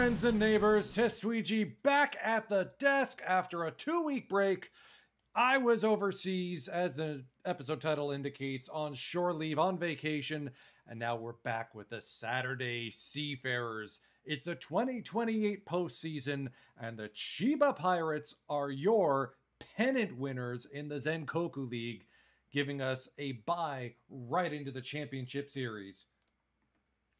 friends and neighbors, Testuigi back at the desk after a 2-week break. I was overseas, as the episode title indicates, on shore leave, on vacation, and now we're back with the Saturday Seafarers. It's the 2028 postseason, and the Chiba Pirates are your pennant winners in the Zenkoku League, giving us a bye right into the championship series.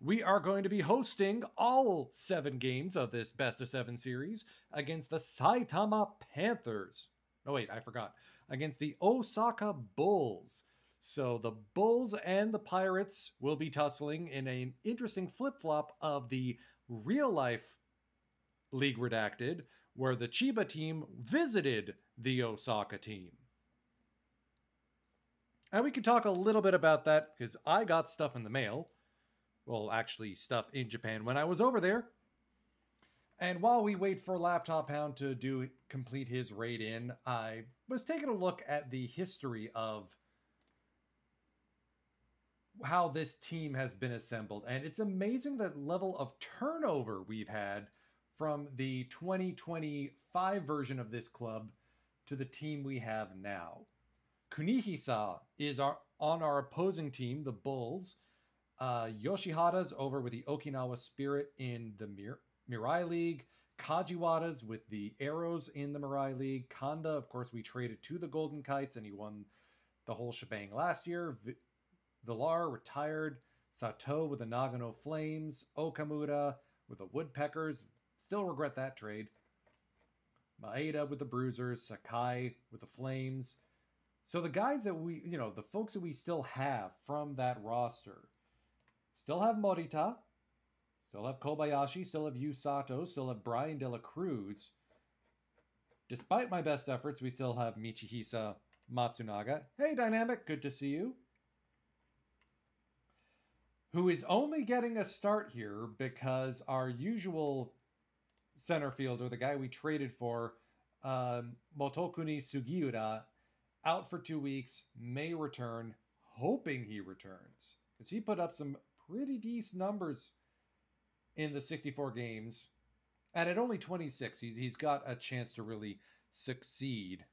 We are going to be hosting all 7 games of this best of 7 series against the Saitama Panthers. Oh wait, I forgot. Against the Osaka Bulls. So the Bulls and the Pirates will be tussling in an interesting flip-flop of the real-life League Redacted, where the Chiba team visited the Osaka team. And we can talk a little bit about that, because I got stuff in the mail. Well, actually, stuff in Japan when I was over there. And while we wait for Laptop Hound to complete his raid in, I was taking a look at the history of how this team has been assembled. And it's amazing the level of turnover we've had from the 2025 version of this club to the team we have now. Kunihisa is on our opposing team, the Bulls. Yoshihara's over with the Okinawa Spirit in the Mirai League. Kajiwara's with the Arrows in the Mirai League. Kanda, of course, we traded to the Golden Kites, and he won the whole shebang last year. Villar retired. Sato with the Nagano Flames. Okamura with the Woodpeckers. Still regret that trade. Maeda with the Bruisers. Sakai with the Flames. So the guys that the folks that we still have from that roster, still have Morita, still have Kobayashi, still have Yu Sato, still have Brian De La Cruz. Despite my best efforts, we still have Michihisa Matsunaga. Hey, Dynamic, good to see you. Who is only getting a start here because our usual center fielder, the guy we traded for, Motokuni Sugiura, out for 2 weeks, may return, hoping he returns. Because he put up some pretty decent numbers in the 64 games. And at only 26, he's got a chance to really succeed.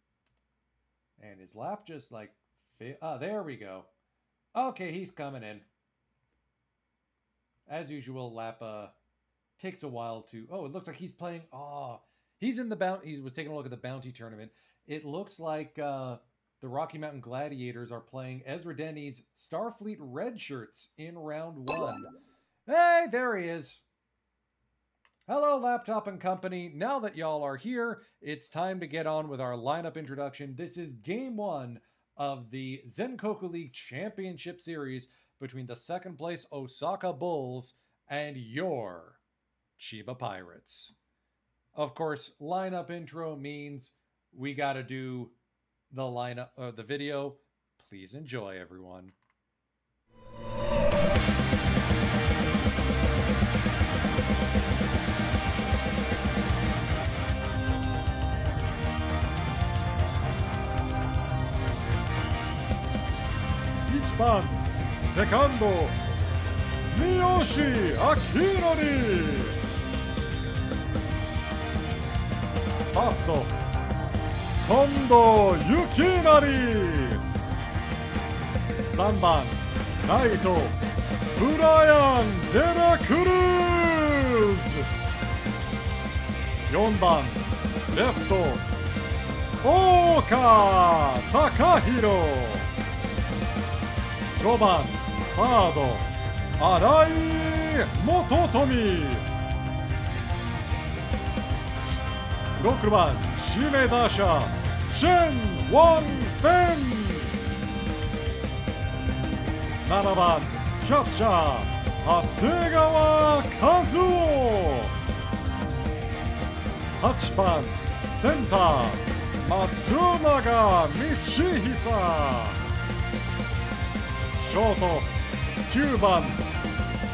And his lap just like... there we go. Okay, he's coming in. As usual, lap takes a while to... Oh, it looks like he's playing... Oh, he's in the bounty... He was taking a look at the bounty tournament. It looks like the Rocky Mountain Gladiators are playing Ezra Denny's Starfleet Red Shirts in round 1. Hey, there he is. Hello, Laptop and Company. Now that y'all are here, it's time to get on with our lineup introduction. This is game 1 of the Zenkoku League Championship Series between the second place Osaka Bulls and your Chiba Pirates. Of course, lineup intro means we got to do the lineup, the video. Please enjoy, everyone. Ichiban, Secondo, Miyoshi Akinori. First, Kondo Yukinari. 3番ライトブライアン・デラクルーズ。4番レフト大岡貴弘。5番サード新井元富。6番指名打者シェン・ウォン・フェン。7番キャッチャー長谷川和夫。8番センター松永道久。ショート9番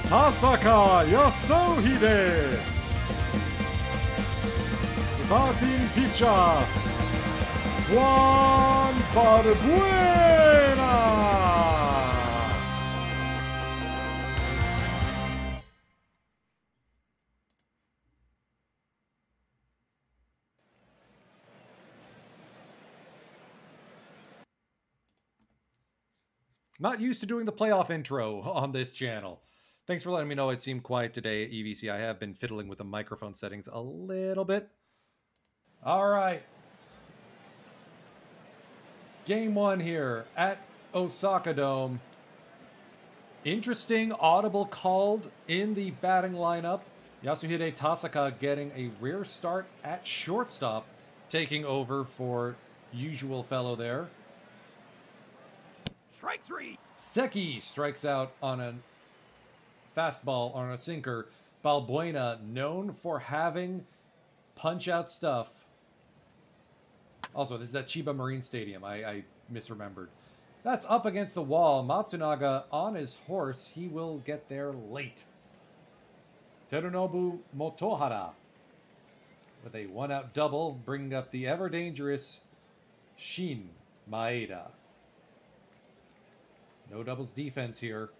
田坂康秀。スターティングピッチャーフワン・バルブエナ。Not used to doing the playoff intro on this channel. Thanks for letting me know it seemed quiet today at EVC. I have been fiddling with the microphone settings a little bit. All right. Game 1 here at Osaka Dome. Interesting audible called in the batting lineup. Yasuhide Tasaka getting a rare start at shortstop, taking over for usual fellow there. Strike 3. Seki strikes out on a fastball on a sinker. Balbuena, known for having punch-out stuff. Also, this is at Chiba Marine Stadium. I misremembered. That's up against the wall. Matsunaga on his horse. He will get there late. Terunobu Motohara with a one-out double, bringing up the ever-dangerous Shin Maeda. No doubles defense here.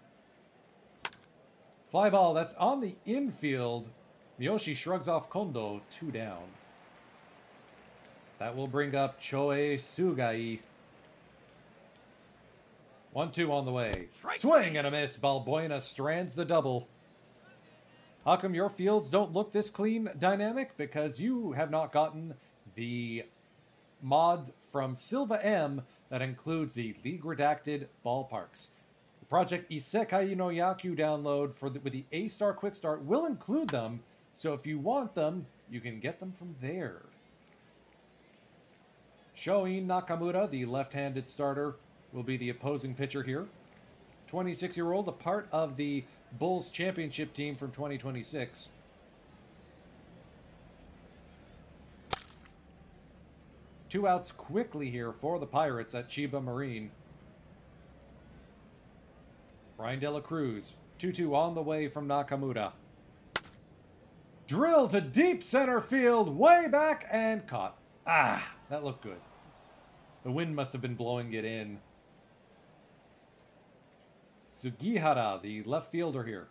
Fly ball, that's on the infield. Miyoshi shrugs off Kondo, 2 down. That will bring up Choe Sugai. 1-2 on the way. Swing and a miss. Balbuena strands the double. How come your fields don't look this clean dynamic? Because you have not gotten the mod from Silva M that includes the League Redacted ballparks. The Project Isekai no Yaku download with the A-Star Quick Start will include them, so if you want them, you can get them from there. Shoin Nakamura, the left-handed starter, will be the opposing pitcher here. 26-year-old, a part of the Bulls championship team from 2026. Two outs quickly here for the Pirates at Chiba Marine. Brian De La Cruz, 2-2 on the way from Nakamura. Drill to deep center field, way back and caught. Ah, that looked good. The wind must have been blowing it in. Sugihara, the left fielder here.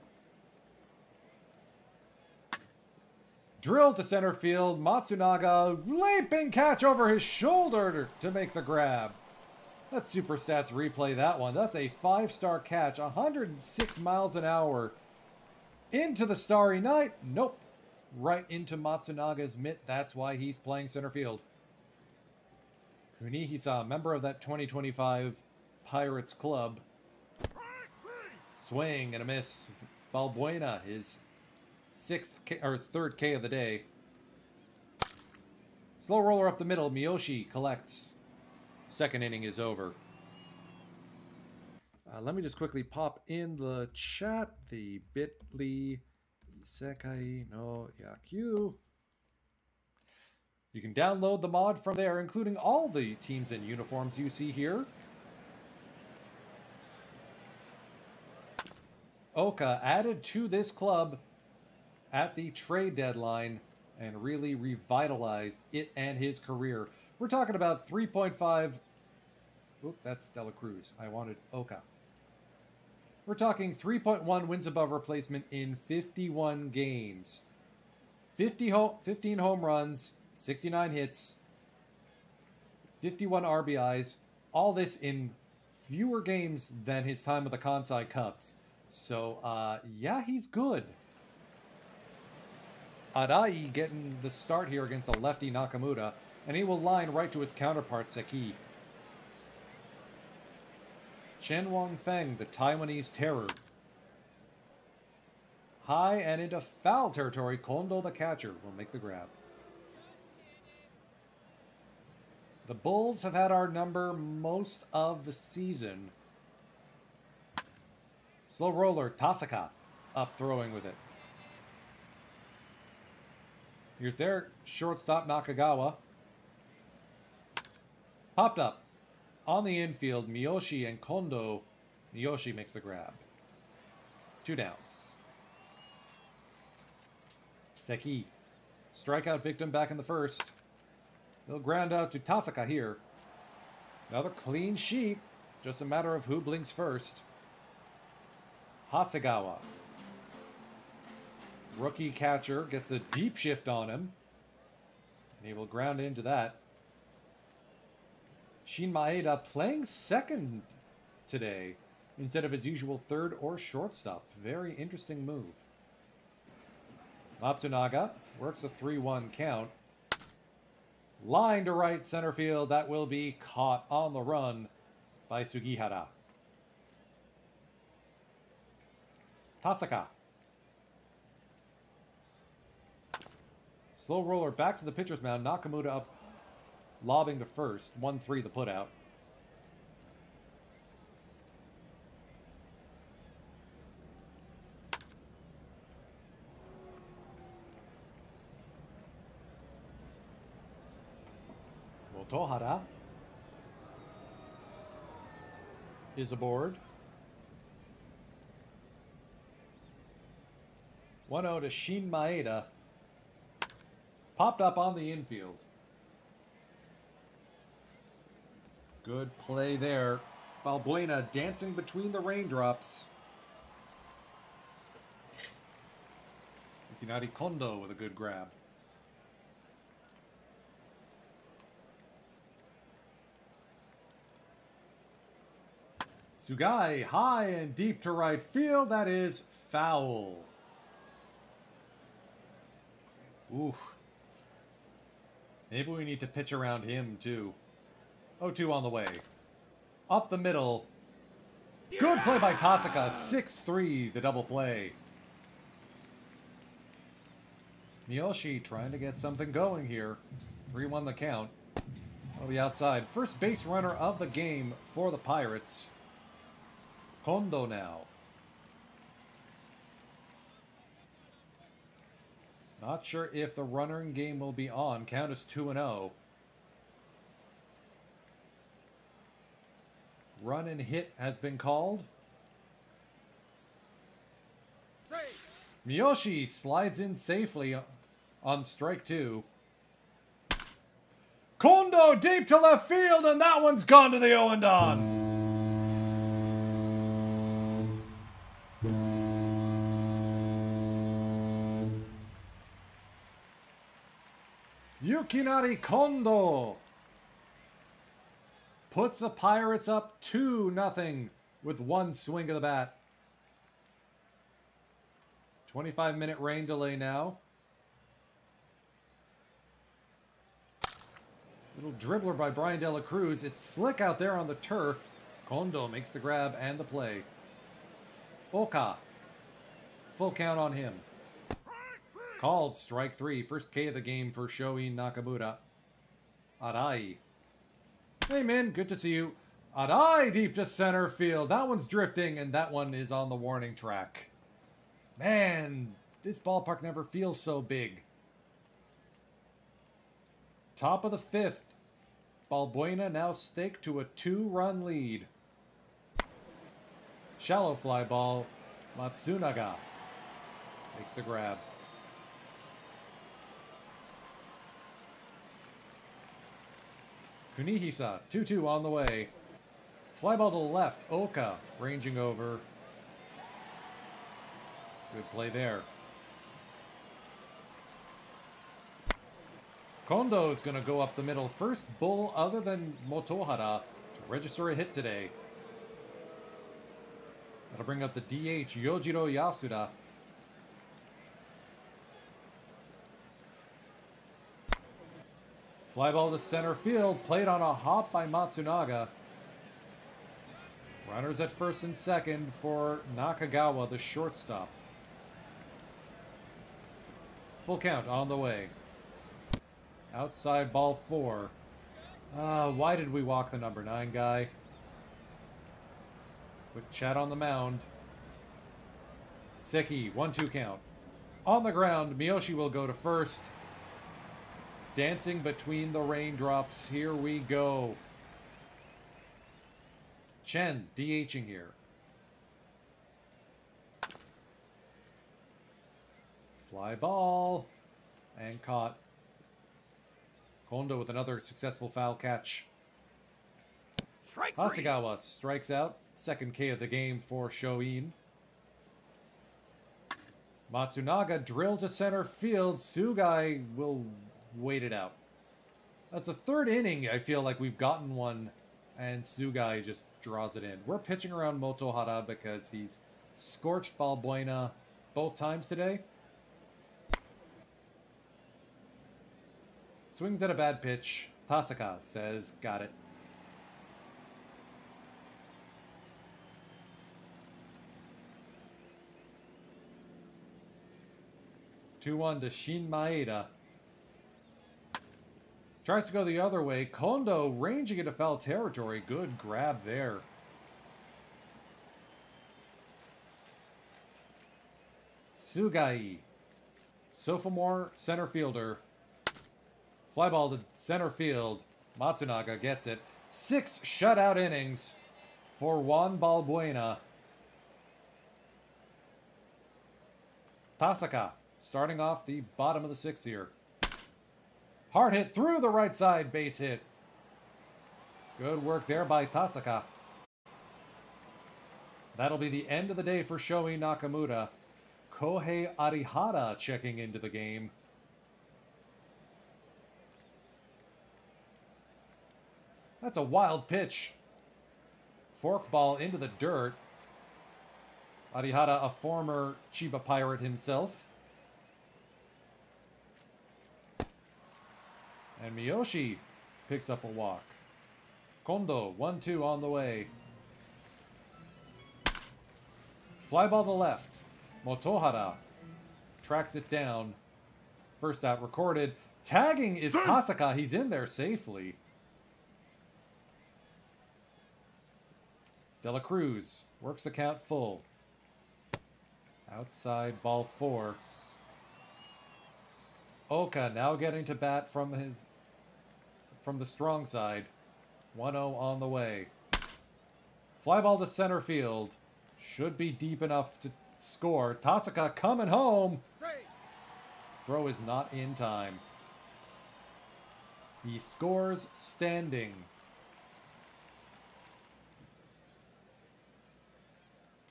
Drill to center field. Matsunaga, leaping catch over his shoulder to make the grab. Let's Super Stats replay that one. That's a 5-star catch, 106 miles an hour. Into the starry night. Nope. Right into Matsunaga's mitt. That's why he's playing center field. Kunihisa, member of that 2025 Pirates club. Swing and a miss. Balbuena, his third K of the day. Slow roller up the middle. Miyoshi collects. Second inning is over. Let me just quickly pop in the chat the bit.ly Isekai no Yaku. You can download the mod from there, including all the teams and uniforms you see here. Oka added to this club at the trade deadline and really revitalized it and his career. We're talking about 3.5... Oop, that's Dela Cruz. I wanted Oka. We're talking 3.1 wins above replacement in 51 games. 15 home runs, 69 hits, 51 RBIs. All this in fewer games than his time with the Kansai Cubs. So, yeah, he's good. Arai getting the start here against the lefty Nakamura, and he will line right to his counterpart, Seki. Chen Wangfeng, the Taiwanese terror. High and into foul territory, Kondo, the catcher, will make the grab. The Bulls have had our number most of the season. Slow roller, Tasaka, up throwing with it. Here's their shortstop, Nakagawa. Popped up. On the infield, Miyoshi and Kondo. Miyoshi makes the grab. 2 down. Seki. Strikeout victim back in the first. They'll ground out to Tasaka here. Another clean sheet. Just a matter of who blinks first. Hasegawa. Rookie catcher gets the deep shift on him. And he will ground into that. Shin Maeda playing second today. instead of his usual third or shortstop. Very interesting move. Matsunaga works a 3-1 count. Line to right center field. That will be caught on the run by Sugihara. Tasaka. Slow roller back to the pitcher's mound. Nakamura up, lobbing to first. 1-3 the putout. Motohara is aboard. 1-0 to Shin Maeda. Popped up on the infield. Good play there. Balbuena dancing between the raindrops. Yukinari Kondo with a good grab. Sugai high and deep to right field. That is foul. Ooh. Maybe we need to pitch around him, too. 0-2 on the way. Up the middle. Good play by Tasaka. 6-3, the double play. Miyoshi trying to get something going here. 3-1 the count. On the outside. First base runner of the game for the Pirates. Kondo now. Not sure if the runner in game will be on. Count is 2-0. Run and hit has been called. Miyoshi slides in safely on strike 2. Kondo deep to left field, and that one's gone to the Owendon. Yukinari Kondo puts the Pirates up 2-0 with one swing of the bat. 25-minute rain delay now. Little dribbler by Brian De La Cruz. It's slick out there on the turf. Kondo makes the grab and the play. Oka. Full count on him. Called strike 3. First K of the game for Shoin Nakamura. Arai. Hey, man. Good to see you. Arai deep to center field. That one's drifting, and that one is on the warning track. Man, this ballpark never feels so big. Top of the 5th. Balbuena now staked to a 2-run lead. Shallow fly ball. Matsunaga makes the grab. Kunihisa, 2-2 on the way. Fly ball to the left. Oka ranging over. Good play there. Kondo is going to go up the middle. First bull other than Motohara to register a hit today. That'll bring up the DH, Yojiro Yasuda. Fly ball to center field. Played on a hop by Matsunaga. Runners at first and second for Nakagawa, the shortstop. Full count on the way. Outside ball 4. Why did we walk the number 9 guy? Quick chat on the mound. Seki, 1-2 count. On the ground, Miyoshi will go to first. Dancing between the raindrops. Here we go. Chen DHing here. Fly ball. And caught. Kondo with another successful foul catch. Strike Hasegawa strikes out. Second K of the game for Shoin. Matsunaga drill to center field. Sugai will wait it out. That's the third inning I feel like we've gotten one And Sugai just draws it in. We're pitching around Motohara because he's scorched Balbuena both times today. Swings at a bad pitch. Tasaka says, got it. Two-one to Shin Maeda. Tries to go the other way. Kondo ranging into foul territory. Good grab there. Sugai. Sophomore center fielder. Fly ball to center field. Matsunaga gets it. 6 shutout innings for Juan Balbuena. Tasaka starting off the bottom of the 6th here. Hard hit through the right side, base hit. Good work there by Tasaka. That'll be the end of the day for Shohei Nakamura. Kohei Arihara checking into the game. That's a wild pitch. Forkball into the dirt. Arihara, a former Chiba Pirate himself. And Miyoshi picks up a walk. Kondo, 1-2 on the way. Fly ball to left. Motohara tracks it down. First out recorded. Tagging is Tasaka. He's in there safely. De La Cruz works the count full. Outside, ball 4. Oka now getting to bat from the strong side. 1-0 on the way. Fly ball to center field. Should be deep enough to score. Tasaka coming home. Throw is not in time. He scores standing.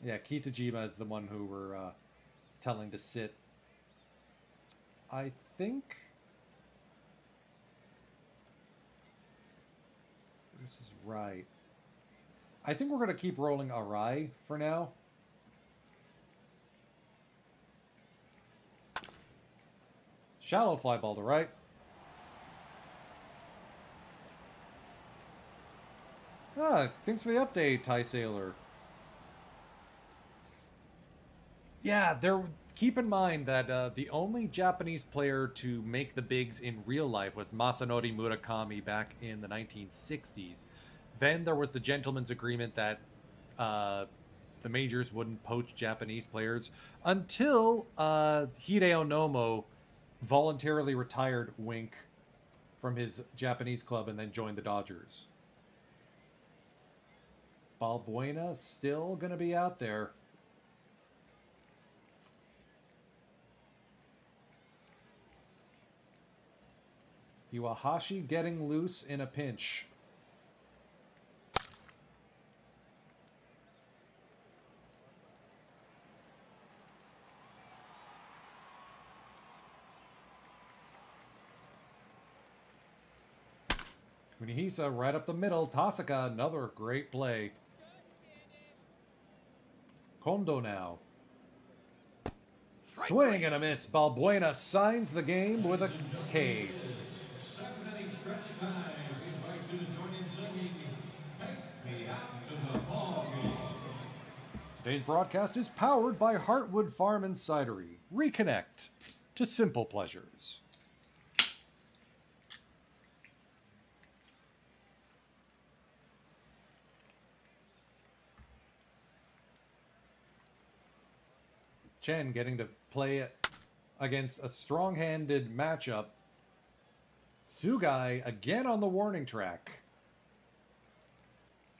Yeah, Kitajima is the one who we're telling to sit. I think this is right. I think we're going to keep rolling Arai for now. Shallow fly ball to right. Thanks for the update, Thai Sailor. Yeah, keep in mind that the only Japanese player to make the bigs in real life was Masanori Murakami back in the 1960s. Then there was the gentleman's agreement that the majors wouldn't poach Japanese players until Hideo Nomo voluntarily retired Wink from his Japanese club and then joined the Dodgers. Balbuena still going to be out there. Iwahashi getting loose in a pinch. Kunihisa right up the middle. Tasaka, another great play. Kondo now. Swing and a miss. Balbuena signs the game with a K. Stretch time. We invite you to join in singing Take Me Out to the Ball Game. Today's broadcast is powered by Heartwood Farm and Cidery. Reconnect to simple pleasures. Chen getting to play against a strong-handed matchup. Sugai again on the warning track.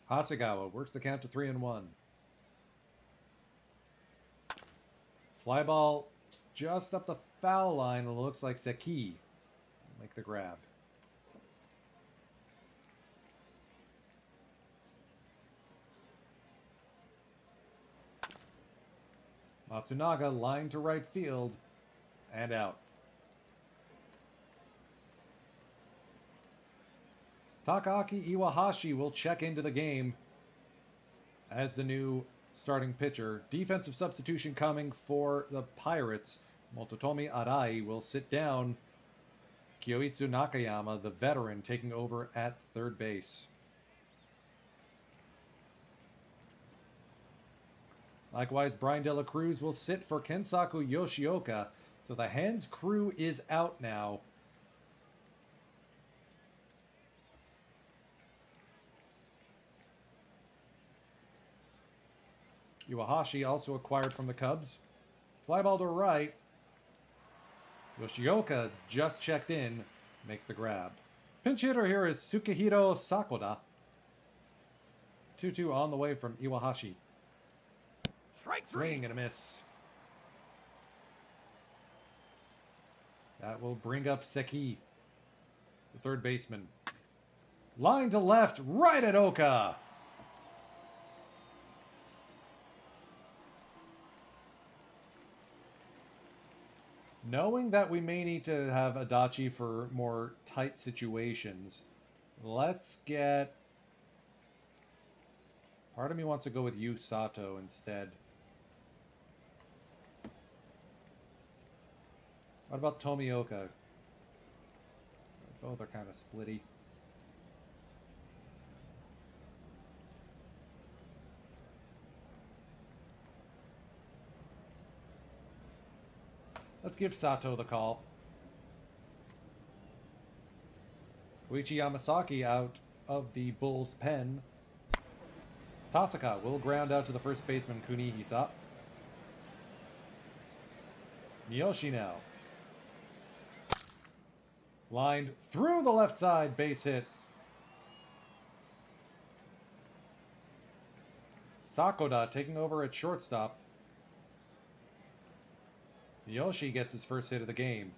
Hasegawa works the count to 3-1. Fly ball just up the foul line, and it looks like Seki will make the grab. Matsunaga line to right field and out. Takaaki Iwahashi will check into the game as the new starting pitcher. Defensive substitution coming for the Pirates. Mototomi Arai will sit down. Kyoitsu Nakayama, the veteran, taking over at third base. Likewise, Brian De La Cruz will sit for Kensaku Yoshioka. So the hands crew is out now. Iwahashi also acquired from the Cubs. Fly ball to right. Yoshioka just checked in. Makes the grab. Pinch hitter here is Tsukihiro Sakoda. 2-2 on the way from Iwahashi. Strike Swing three. and a miss. That will bring up Seki, the third baseman. Line to left, right at Oka. Knowing that we may need to have Adachi for more tight situations, let's get... Part of me wants to go with Yu Sato instead. What about Tomioka? Both are kind of splitty. Let's give Sato the call. Koichi Yamasaki out of the Bulls' pen. Tasaka will ground out to the first baseman, Kunihisa. Miyoshi now. Lined through the left side, base hit. Sakoda taking over at shortstop. Miyoshi gets his first hit of the game.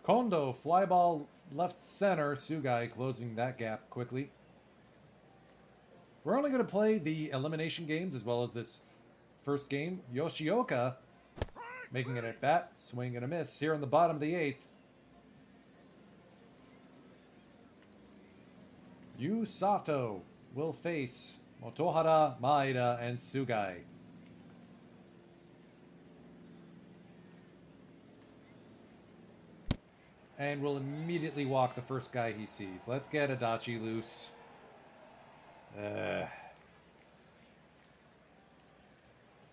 Kondo, fly ball left center. Sugai closing that gap quickly. We're only going to play the elimination games as well as this first game. Yoshioka making an at-bat, swing and a miss here in the bottom of the 8th. Yu Sato will face Motohara, Maeda, and Sugai. And will immediately walk the first guy he sees. Let's get Adachi loose.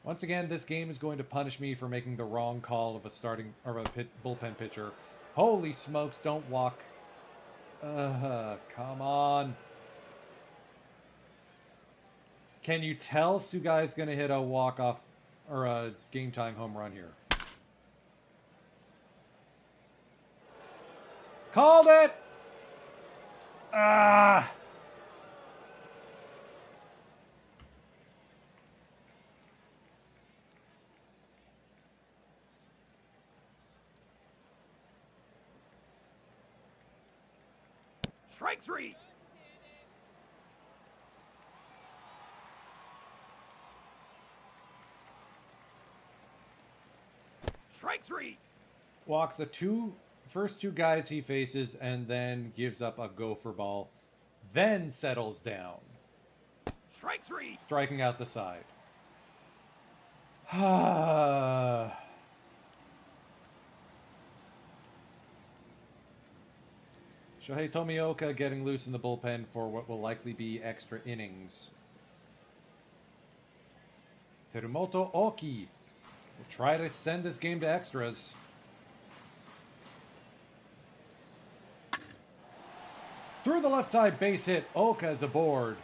Once again, this game is going to punish me for making the wrong call of a starting or a bullpen pitcher. Holy smokes! Don't walk. Come on. Can you tell Sugai's going to hit a walk-off or a game-time home run here? Called it! Ah! Strike three. Strike three. Walks the first two guys he faces and then gives up a gopher ball. Then settles down. Strike three. Striking out the side. Shohei Tomioka getting loose in the bullpen for what will likely be extra innings. Terumoto Oki will try to send this game to extras. Through the left side, base hit. Oka's aboard.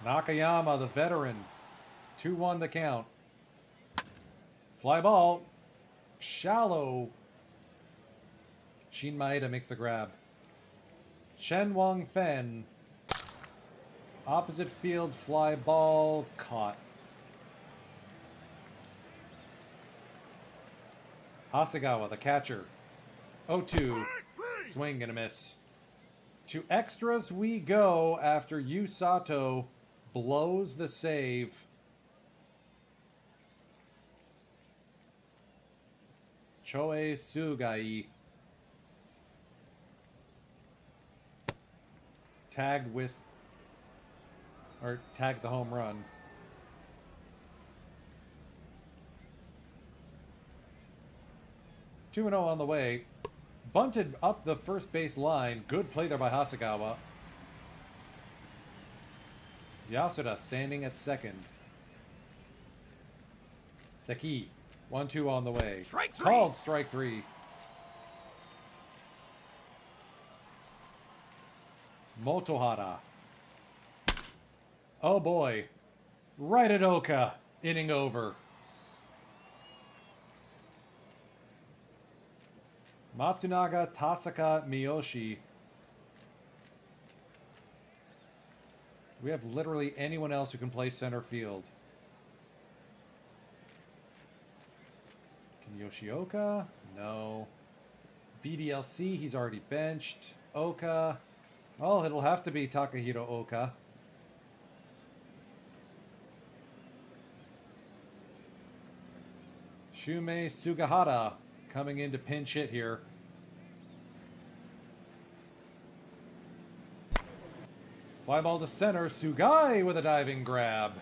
Nakayama, the veteran. 2-1 the count. Fly ball. Shallow. Shin Maeda makes the grab. Shen Wang Fen. Opposite field fly ball caught. Hasegawa, the catcher. 0-2. Swing and a miss. To extras we go after Yu Sato blows the save. Choei Sugai tagged with, or tagged the home run. Two and 0 on the way. Bunted up the first base line. Good play there by Hasegawa. Yasuda standing at second. Seki. 1-2 on the way. Strike three. Called strike three. Motohara. Oh boy. Right at Oka. Inning over. Matsunaga, Tasaka, Miyoshi. We have literally anyone else who can play center field. Can Yoshioka? No. BDLC, he's already benched. Oka. Well, it'll have to be Takahiro Oka. Shumei Sugahara coming in to pinch hit here. Fly ball to center. Sugai with a diving grab.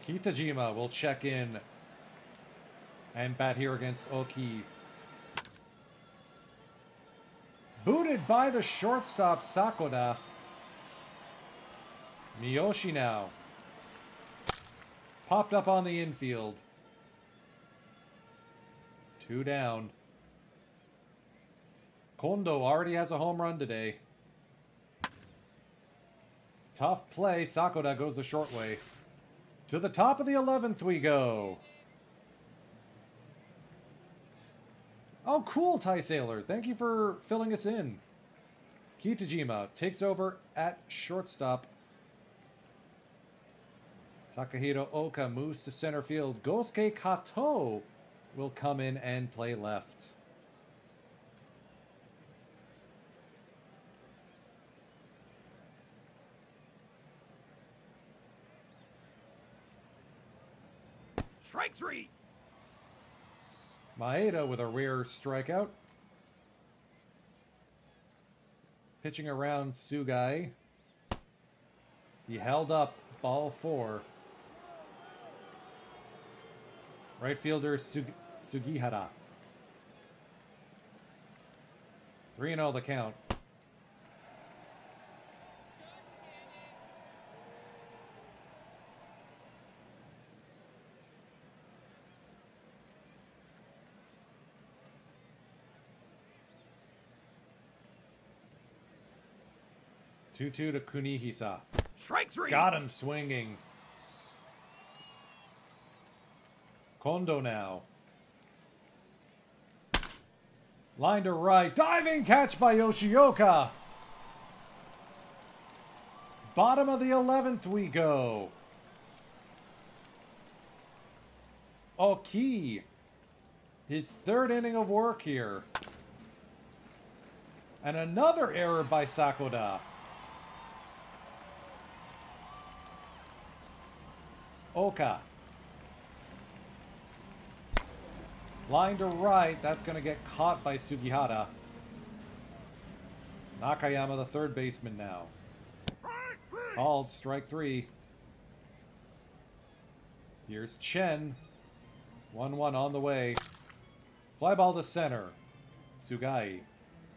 Kitajima will check in and bat here against Oki. Booted by the shortstop, Sakoda. Miyoshi now. Popped up on the infield. 2 down. Kondo already has a home run today. Tough play. Sakoda goes the short way. To the top of the 11th we go. Oh, cool, Thai Sailor. Thank you for filling us in. Kitajima takes over at shortstop. Takahiro Oka moves to center field. Gosuke Kato will come in and play left. Strike three. Maeda with a rare strikeout. Pitching around Sugai. He held up ball 4. Right fielder Sugihara. 3-0 the count. Two-two to Kunihisa. Strike three. Got him swinging. Kondo now. Line to right. Diving catch by Yoshioka. Bottom of the 11th we go. Oki. His 3rd inning of work here. And another error by Sakoda. Oka. Line to right. That's going to get caught by Sugihara. Nakayama, the 3rd baseman now. Called strike 3. Here's Chen. 1-1 on the way. Fly ball to center. Sugai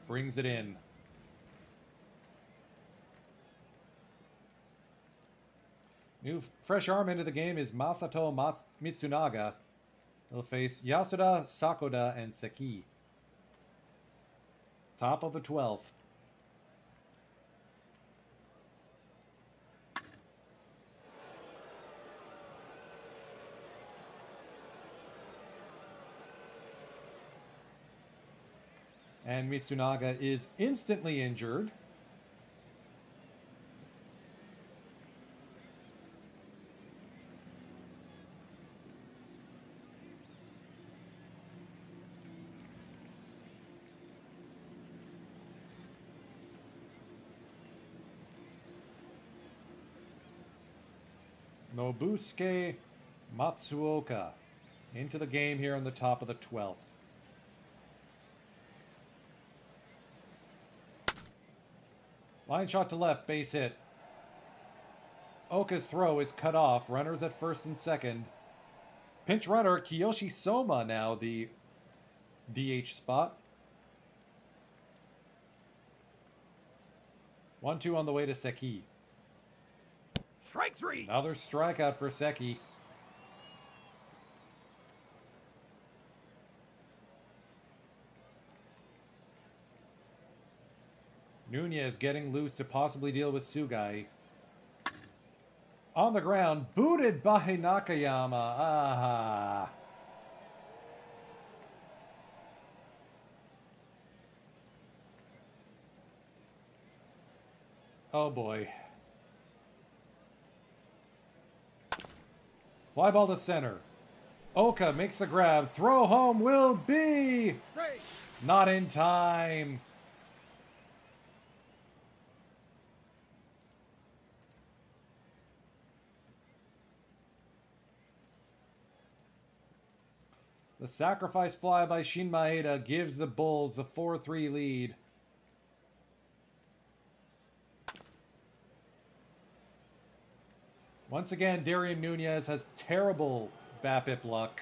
brings it in. New fresh arm into the game is Masato Mitsunaga. He'll face Yasuda, Sakoda, and Seki. Top of the 12th. And Mitsunaga is instantly injured. Nobusuke Matsuoka into the game here on the top of the 12th. Line shot to left, base hit. Oka's throw is cut off. Runners at first and second. Pinch runner, Kiyoshi Soma now the DH spot. 1-2 on the way to Seki. Strike three. Another strikeout for Seki. Nunez getting loose to possibly deal with Sugai. On the ground, booted by Nakayama. Ah. Oh boy. Fly ball to center. Oka makes the grab. Throw home will be... Not in time. The sacrifice fly by Shin Maeda gives the Bulls the 4-3 lead. Once again, Darian Nunez has terrible BAPIP luck.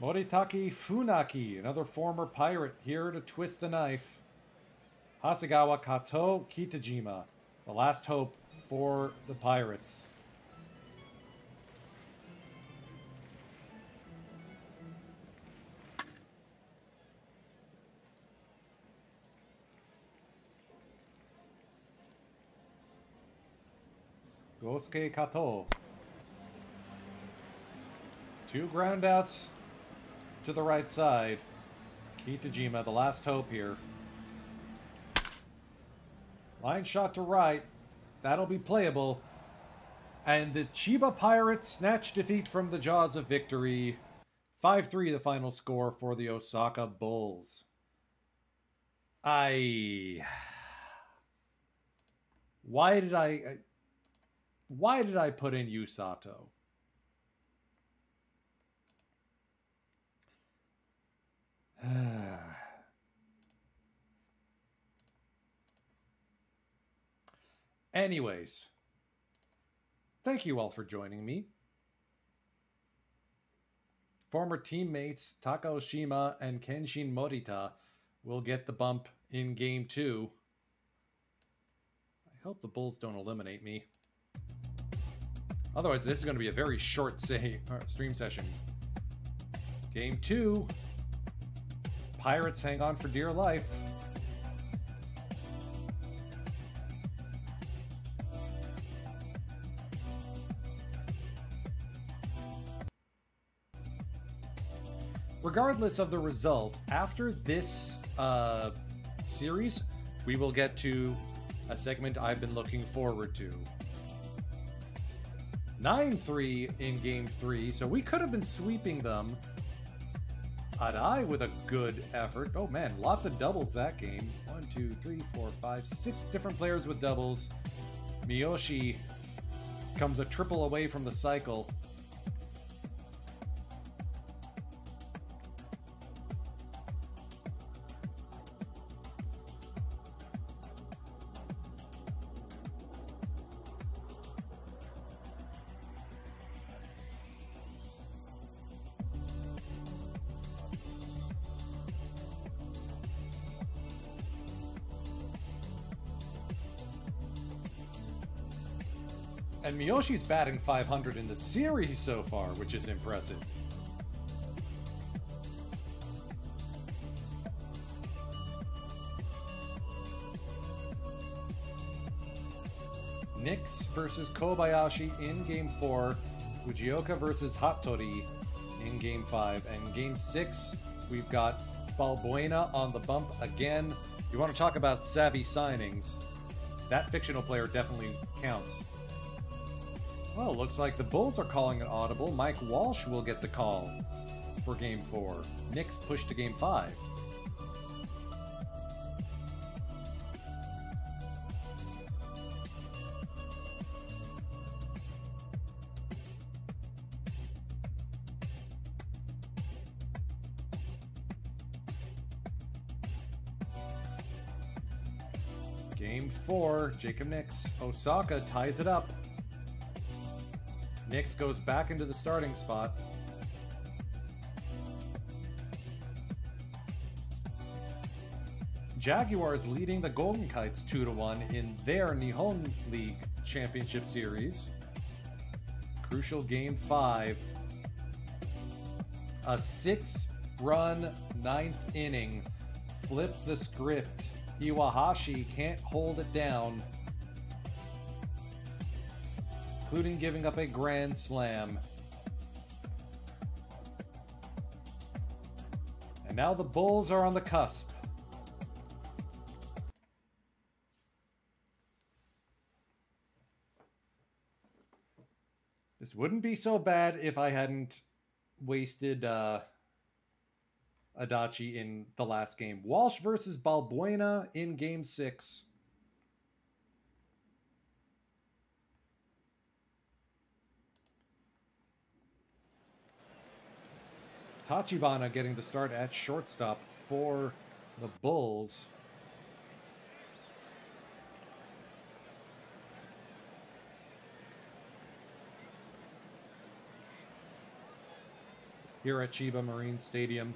Moritaki Funaki, another former pirate, here to twist the knife. Hasegawa Kato Kitajima, the last hope for the Pirates. Gosuke Kato. 2 ground outs to the right side. Kitajima, the last hope here. Line shot to right. That'll be playable. And the Chiba Pirates snatch defeat from the jaws of victory. 5-3 the final score for the Osaka Bulls. Why did I put in Yusato? Anyways, thank you all for joining me. Former teammates Taka Oshima and Kenshin Morita will get the bump in Game 2. I hope the Bulls don't eliminate me. Otherwise, this is going to be a very short stream session. Game 2. Pirates hang on for dear life. Regardless of the result, after this series, we will get to a segment I've been looking forward to. 9-3 in Game 3, so we could have been sweeping them. Arai with a good effort. Oh man, lots of doubles that game. 1, 2, 3, 4, 5, 6 different players with doubles. Miyoshi comes a triple away from the cycle. And Miyoshi's batting 500 in the series so far, which is impressive. Nix versus Kobayashi in Game 4. Fujioka versus Hattori in Game 5. And Game 6, we've got Balbuena on the bump again. You want to talk about savvy signings. That fictional player definitely counts. Well, looks like the Bulls are calling an audible. Mike Walsh will get the call for Game 4. Knicks push to Game 5. Game 4, Jacob Knicks. Osaka ties it up. Knicks goes back into the starting spot. Jaguars leading the Golden Kites 2-1 in their Nihon League Championship Series. Crucial Game 5. A 6-run 9th inning flips the script. Iwahashi can't hold it down, including giving up a grand slam. And now the Bulls are on the cusp. This wouldn't be so bad if I hadn't wasted Adachi in the last game. Walsh versus Balbuena in Game 6. Tachibana getting the start at shortstop for the Bulls. Here at Chiba Marine Stadium.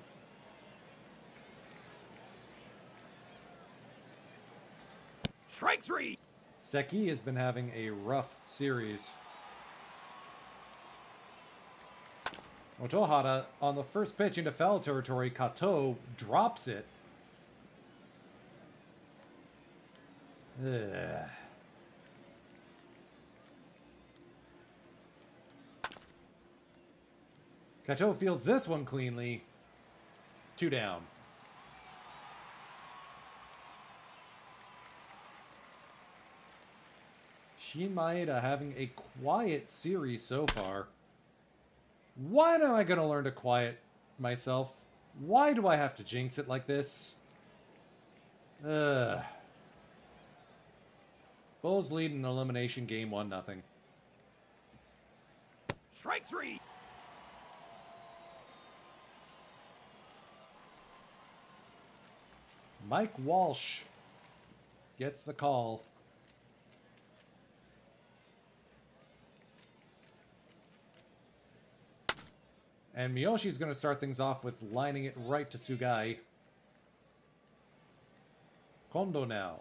Strike 3. Seki has been having a rough series. Otohara on the first pitch into foul territory. Kato drops it. Ugh. Kato fields this one cleanly. 2 down. Shin Maeda having a quiet series so far. Why am I going to learn to quiet myself? Why do I have to jinx it like this? Ugh. Bulls lead in elimination game 1-0. Strike 3. Mike Walsh gets the call. And Miyoshi's going to start things off with lining it right to Sugai. Kondo now.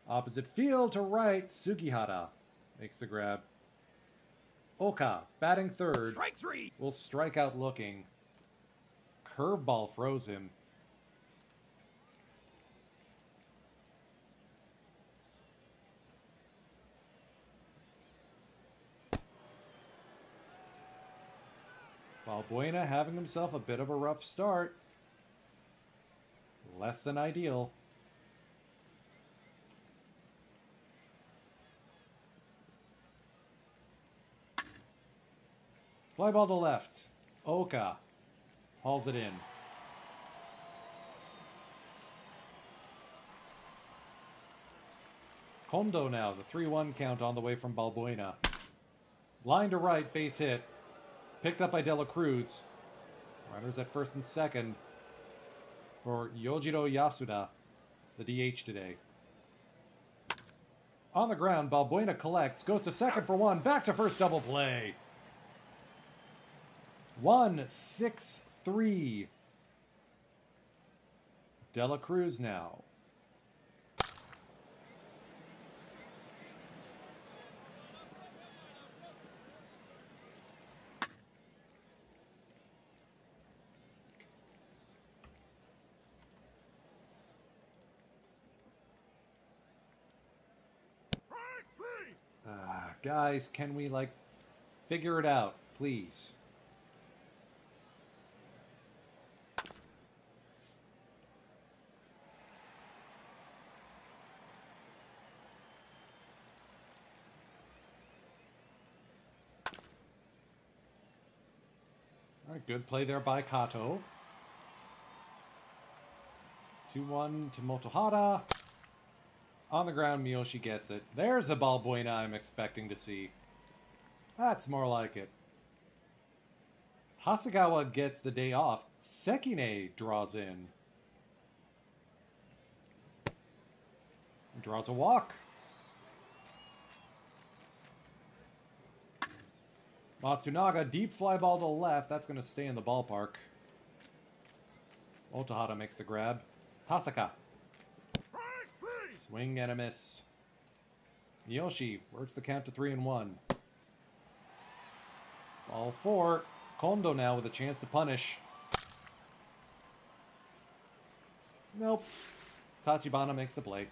Opposite field to right, Sugihara makes the grab. Oka, batting third. Strike 3. Will strike out looking. Curveball froze him. Balbuena having himself a bit of a rough start. Less than ideal. Fly ball to left. Oka hauls it in. Kondo now, the 3-1 count on the way from Balbuena. Line to right, base hit. Picked up by De La Cruz. Runners at first and second for Yojiro Yasuda, the DH today. On the ground, Balbuena collects, goes to second for one, back to first, double play. 1-6-3. De La Cruz now. Guys, can we, like, figure it out, please? All right, good play there by Kato. 2-1 to Motohara. On the ground, Miyoshi gets it. There's the Balbuena I'm expecting to see. That's more like it. Hasegawa gets the day off. Sekine draws in. Draws a walk. Matsunaga, deep fly ball to the left. That's going to stay in the ballpark. Motohara makes the grab. Tasaka. Swing and a miss. Miyoshi works the count to 3-1. Ball 4. Kondo now with a chance to punish. Nope. Tachibana makes the play.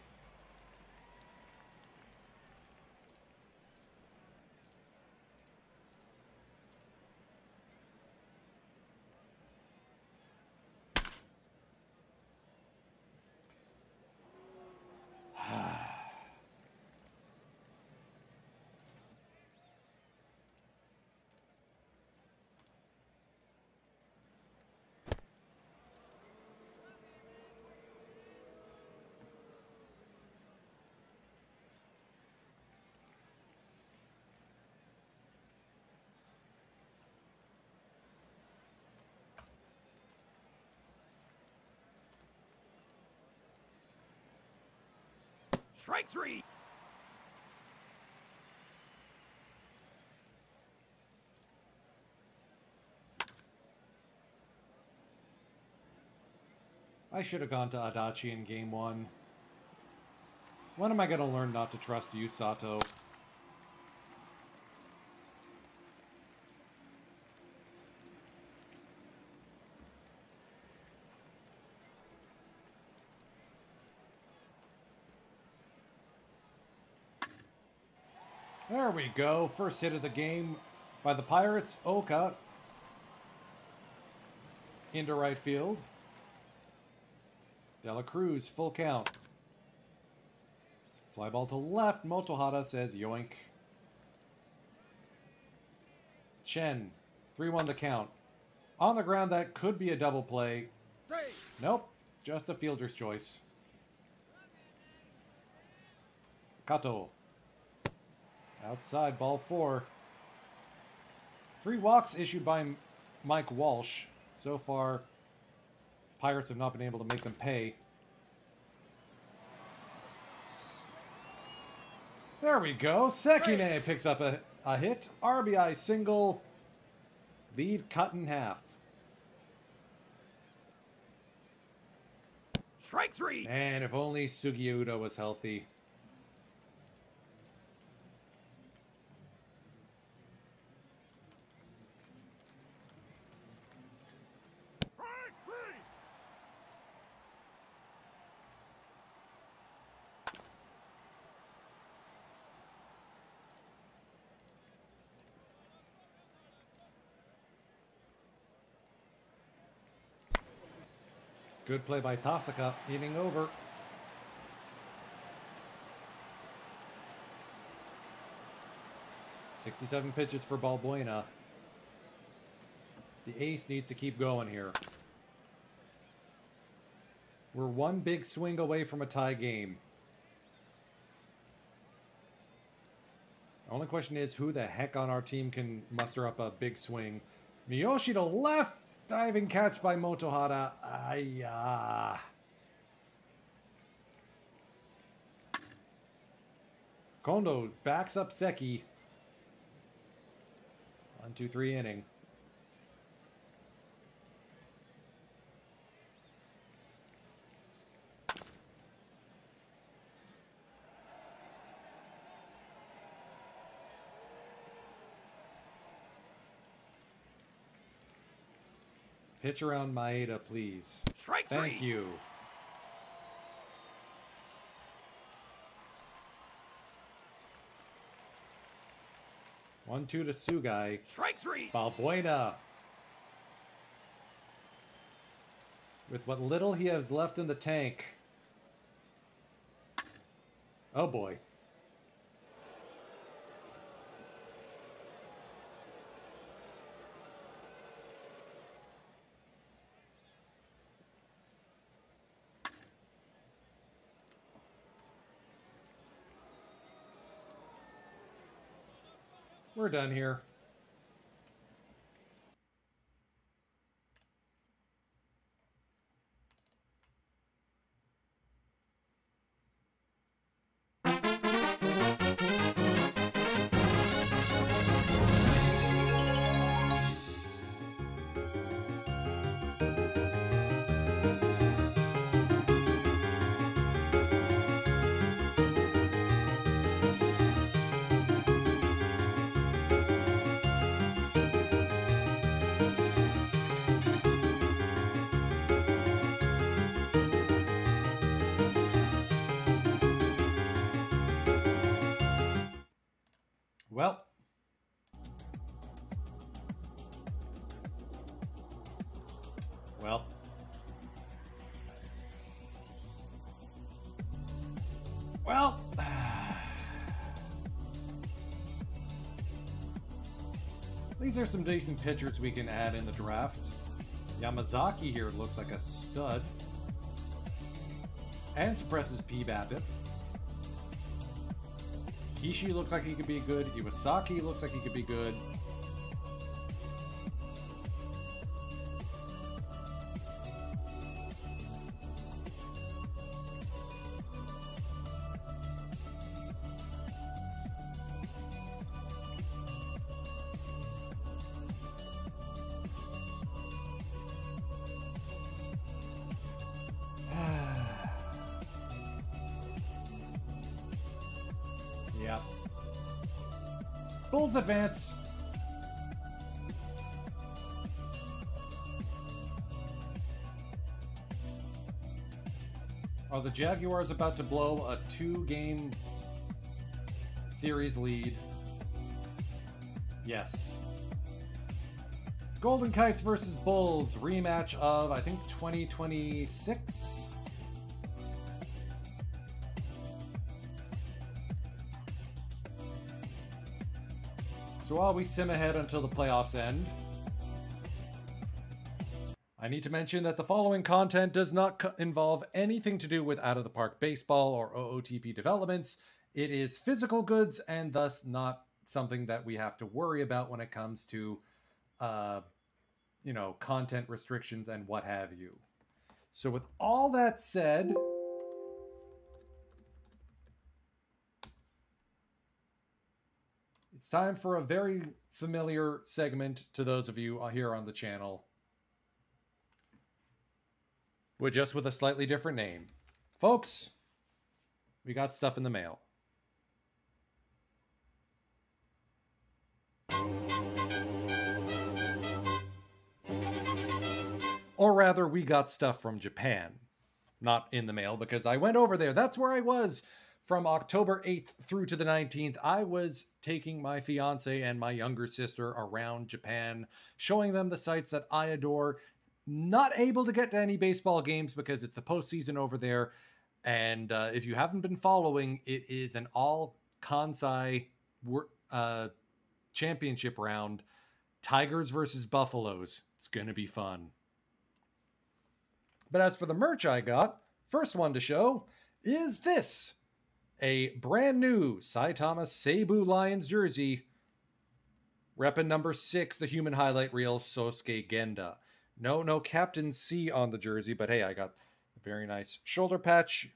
Strike 3. I should have gone to Adachi in game 1. When am I going to learn not to trust Yu Sato? There we go. First hit of the game by the Pirates. Oka into right field. Dela Cruz, full count. Fly ball to left. Motohara says yoink. Chen, 3-1 the count. On the ground, that could be a double play. Nope, just a fielder's choice. Kato. Outside, ball 4. 3 walks issued by Mike Walsh. So far, Pirates have not been able to make them pay. There we go. Sekine picks up a hit. RBI single. Lead cut in half. Strike 3. And if only Sugiura was healthy. Good play by Tasaka, inning over. "67 pitches for Balbuena. The ace needs to keep going here. We're one big swing away from a tie game. The only question is who the heck on our team can muster up a big swing. Miyoshi to left. Diving catch by Motohara. Ayah. Kondo backs up Seki. 1-2-3 inning. Pitch around Maeda, please. Strike 3. Thank you. One-two to Sugai. Strike 3. Balbuena. With what little he has left in the tank. Oh boy. We're done here. Well, these are some decent pitchers we can add in the draft. Yamazaki here looks like a stud. And suppresses P-BABIP. Kishi looks like he could be good. Iwasaki looks like he could be good. Yeah. Bulls advance. Are the Jaguars about to blow a 2-game series lead? Yes. Golden Kites versus Bulls. Rematch of, I think, 2026? So while we sim ahead until the playoffs end, I need to mention that the following content does not involve anything to do with Out of the Park Baseball or OOTP developments. It is physical goods and thus not something that we have to worry about when it comes to, content restrictions and what have you. So with all that said, it's time for a very familiar segment to those of you here on the channel, but just with a slightly different name. Folks, we got stuff in the mail. Or rather, we got stuff from Japan. Not in the mail, because I went over there. That's where I was. From October 8th through to the 19th, I was taking my fiance and my younger sister around Japan, showing them the sites that I adore. Not able to get to any baseball games because it's the postseason over there. And if you haven't been following, it is an all Kansai championship round. Tigers versus Buffaloes. It's going to be fun. But as for the merch I got, first one to show is this. A brand new Saitama Seibu Lions jersey. Reppin' number 6, the human highlight reel, Sosuke Genda. No Captain C on the jersey, but hey, I got a very nice shoulder patch.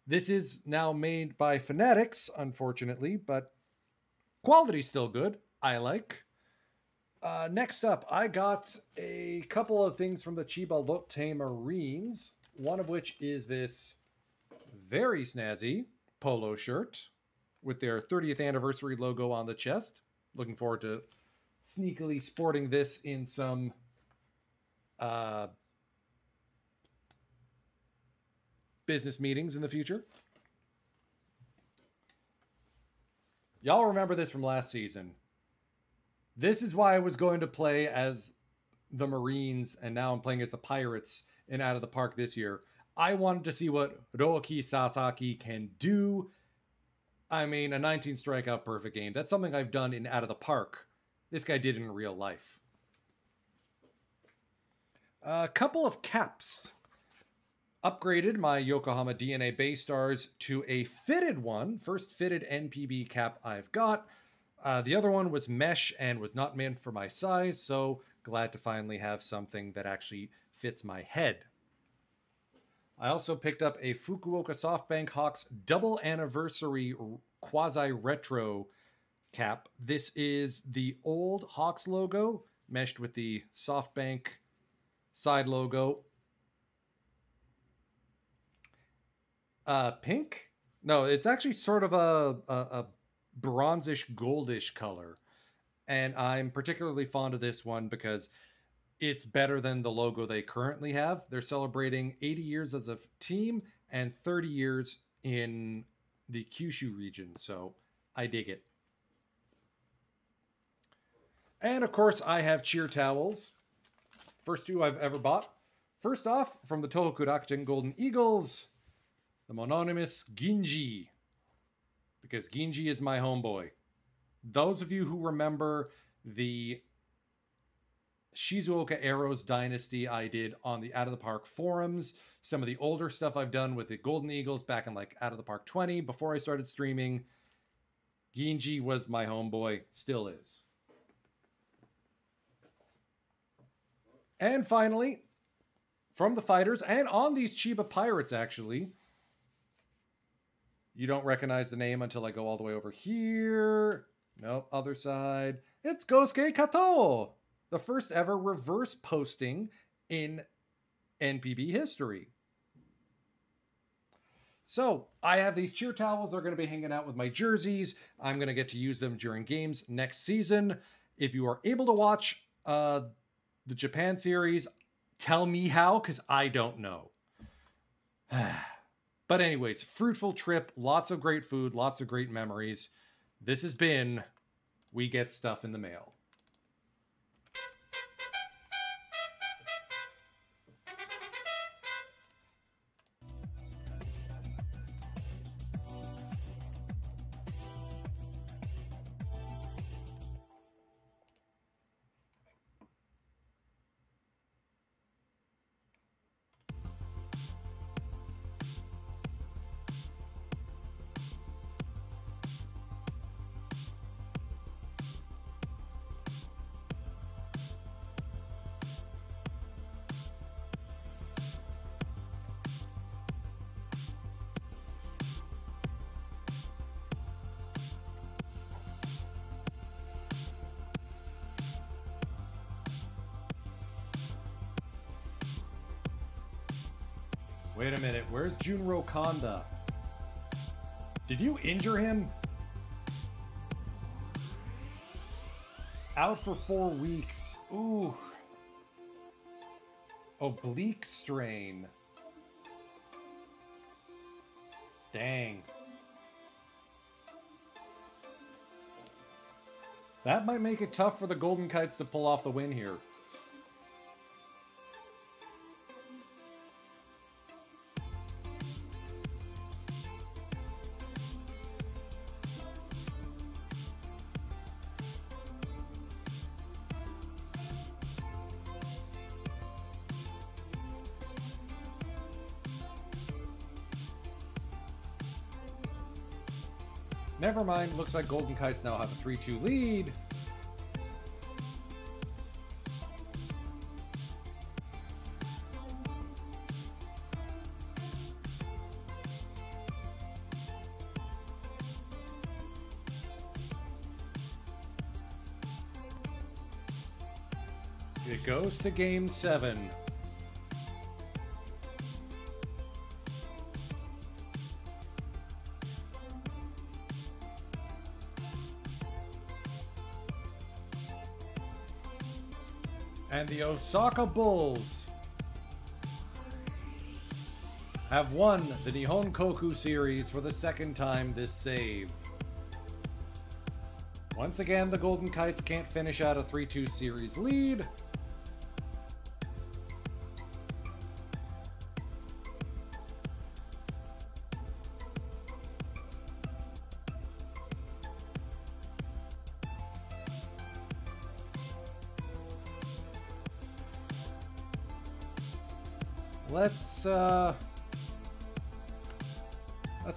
This is now made by Fanatics, unfortunately, but quality's still good. I like. Next up, I got a couple of things from the Chiba Lotte Marines, one of which is this very snazzy polo shirt with their 30th anniversary logo on the chest. Looking forward to sneakily sporting this in some business meetings in the future. Y'all remember this from last season. This is why I was going to play as the Marines, and now I'm playing as the Pirates in Out of the Park this year. I wanted to see what Roki Sasaki can do. I mean, a 19 strikeout perfect game. That's something I've done in Out of the Park. This guy did in real life. A couple of caps. Upgraded my Yokohama DNA Bay Stars to a fitted one. First fitted NPB cap I've got. The other one was mesh and was not meant for my size, so glad to finally have something that actually fits my head. I also picked up a Fukuoka SoftBank Hawks double anniversary quasi-retro cap. This is the old Hawks logo meshed with the SoftBank side logo. Pink? No, it's actually sort of a bronzish goldish color. And I'm particularly fond of this one because it's better than the logo they currently have. They're celebrating 80 years as a team and 30 years in the Kyushu region. So I dig it. And of course, I have cheer towels. First two I've ever bought. First off, from the Tohoku Rakuten Golden Eagles, the mononymous Ginji. Because Ginji is my homeboy. Those of you who remember the Shizuoka Arrows Dynasty I did on the Out of the Park forums, some of the older stuff I've done with the Golden Eagles back in like Out of the Park 20, before I started streaming, Ginji was my homeboy, still is. And finally, from the fighters, and on these Chiba Pirates actually, you don't recognize the name until I go all the way over here. Nope, other side. It's Gosuke Kato! The first ever reverse posting in NPB history. So, I have these cheer towels. They're going to be hanging out with my jerseys. I'm going to get to use them during games next season. If you are able to watch the Japan series, tell me how, because I don't know. But anyways, fruitful trip, lots of great food, lots of great memories. This has been We Get Stuff in the Mail. Wait a minute, where's Junro Kanda? Did you injure him? Out for 4 weeks. Ooh. Oblique strain. Dang. That might make it tough for the Golden Kites to pull off the win here. Never mind, looks like Golden Kites now have a 3-2 lead. It goes to Game 7. And the Osaka Bulls have won the Nihon Koku series for the second time this save. Once again, the Golden Kites can't finish out a 3-2 series lead. Let's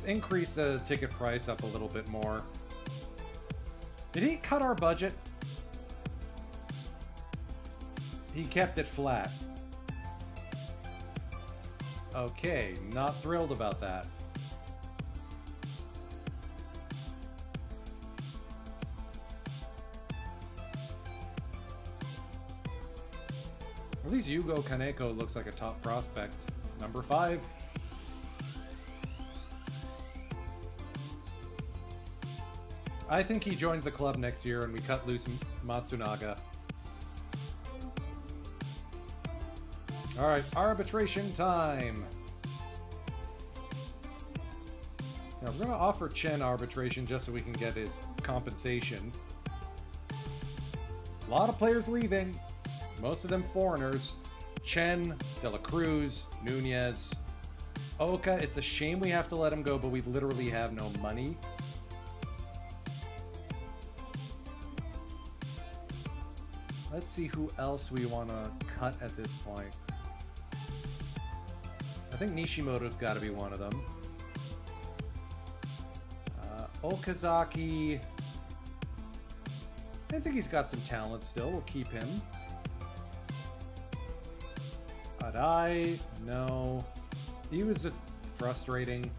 increase the ticket price up a little bit more. Did he cut our budget? He kept it flat. Okay, not thrilled about that. At least Yugo Kaneko looks like a top prospect. Number 5. I think he joins the club next year and we cut loose Matsunaga. Alright, arbitration time. Now we're going to offer Chen arbitration just so we can get his compensation. A lot of players leaving. Most of them foreigners. Chen, De La Cruz, Nunez, Oka. It's a shame we have to let him go, but we literally have no money. Let's see who else we want to cut at this point. I think Nishimoto's got to be one of them. Okazaki. I think he's got some talent still. We'll keep him. Adai, no. He was just frustrating.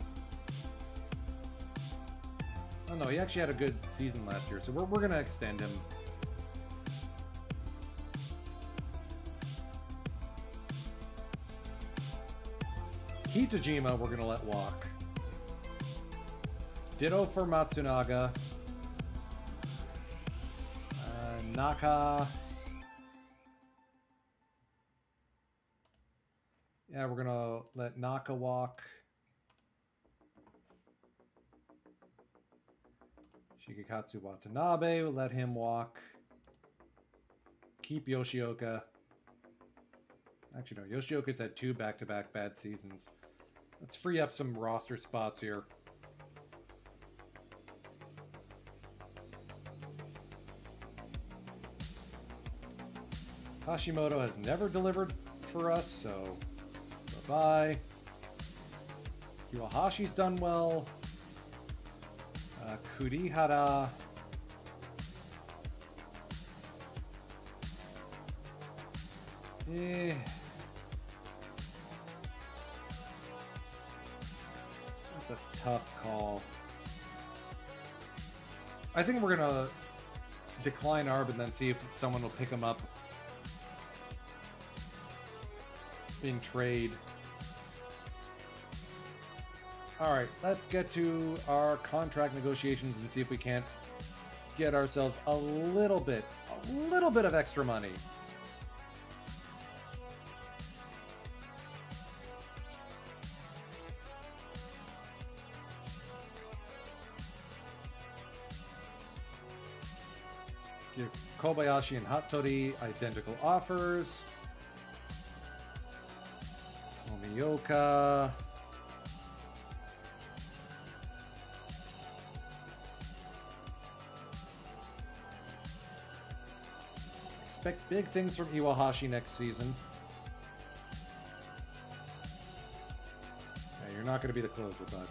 Oh no, he actually had a good season last year, so we're going to extend him. Kitajima, we're going to let walk. Ditto for Matsunaga. Naka. Yeah, we're going to let Naka walk. Shigekatsu Watanabe, we'll let him walk. Keep Yoshioka. Actually, no, Yoshioka's had 2 back-to-back bad seasons. Let's free up some roster spots here. Hashimoto has never delivered for us, so bye-bye. Iwahashi's done well. Kurihara. That's a tough call. I think we're going to decline Arb and then see if someone will pick him up in trade. Alright, let's get to our contract negotiations and see if we can't get ourselves a little bit of extra money. Give Kobayashi and Hattori identical offers. Tomioka. Expect big things from Iwahashi next season. Yeah, you're not going to be the closer, bud.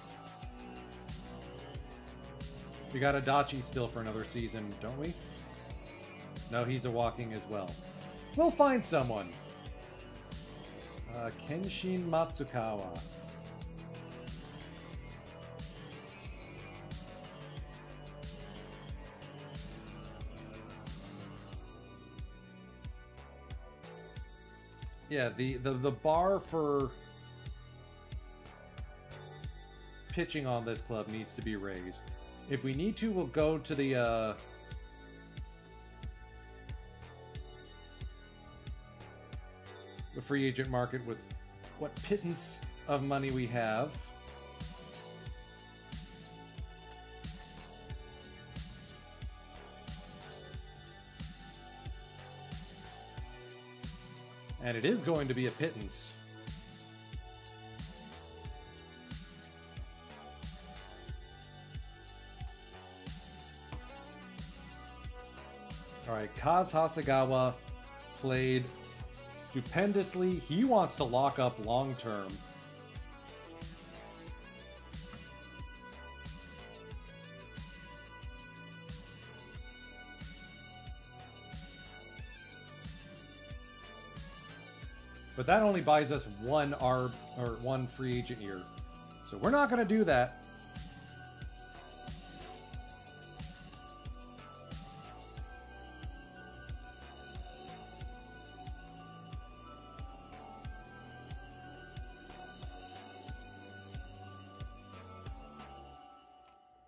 We got Adachi still for another season, don't we? No, he's a walking as well. We'll find someone. Kenshin Matsukawa. Yeah, the bar for pitching on this club needs to be raised. If we need to, we'll go to the free agent market with what pittance of money we have. And it is going to be a pittance. All right, Kaz Hasegawa played stupendously. He wants to lock up long term. But that only buys us one ARB, or one free agent year. So we're not going to do that.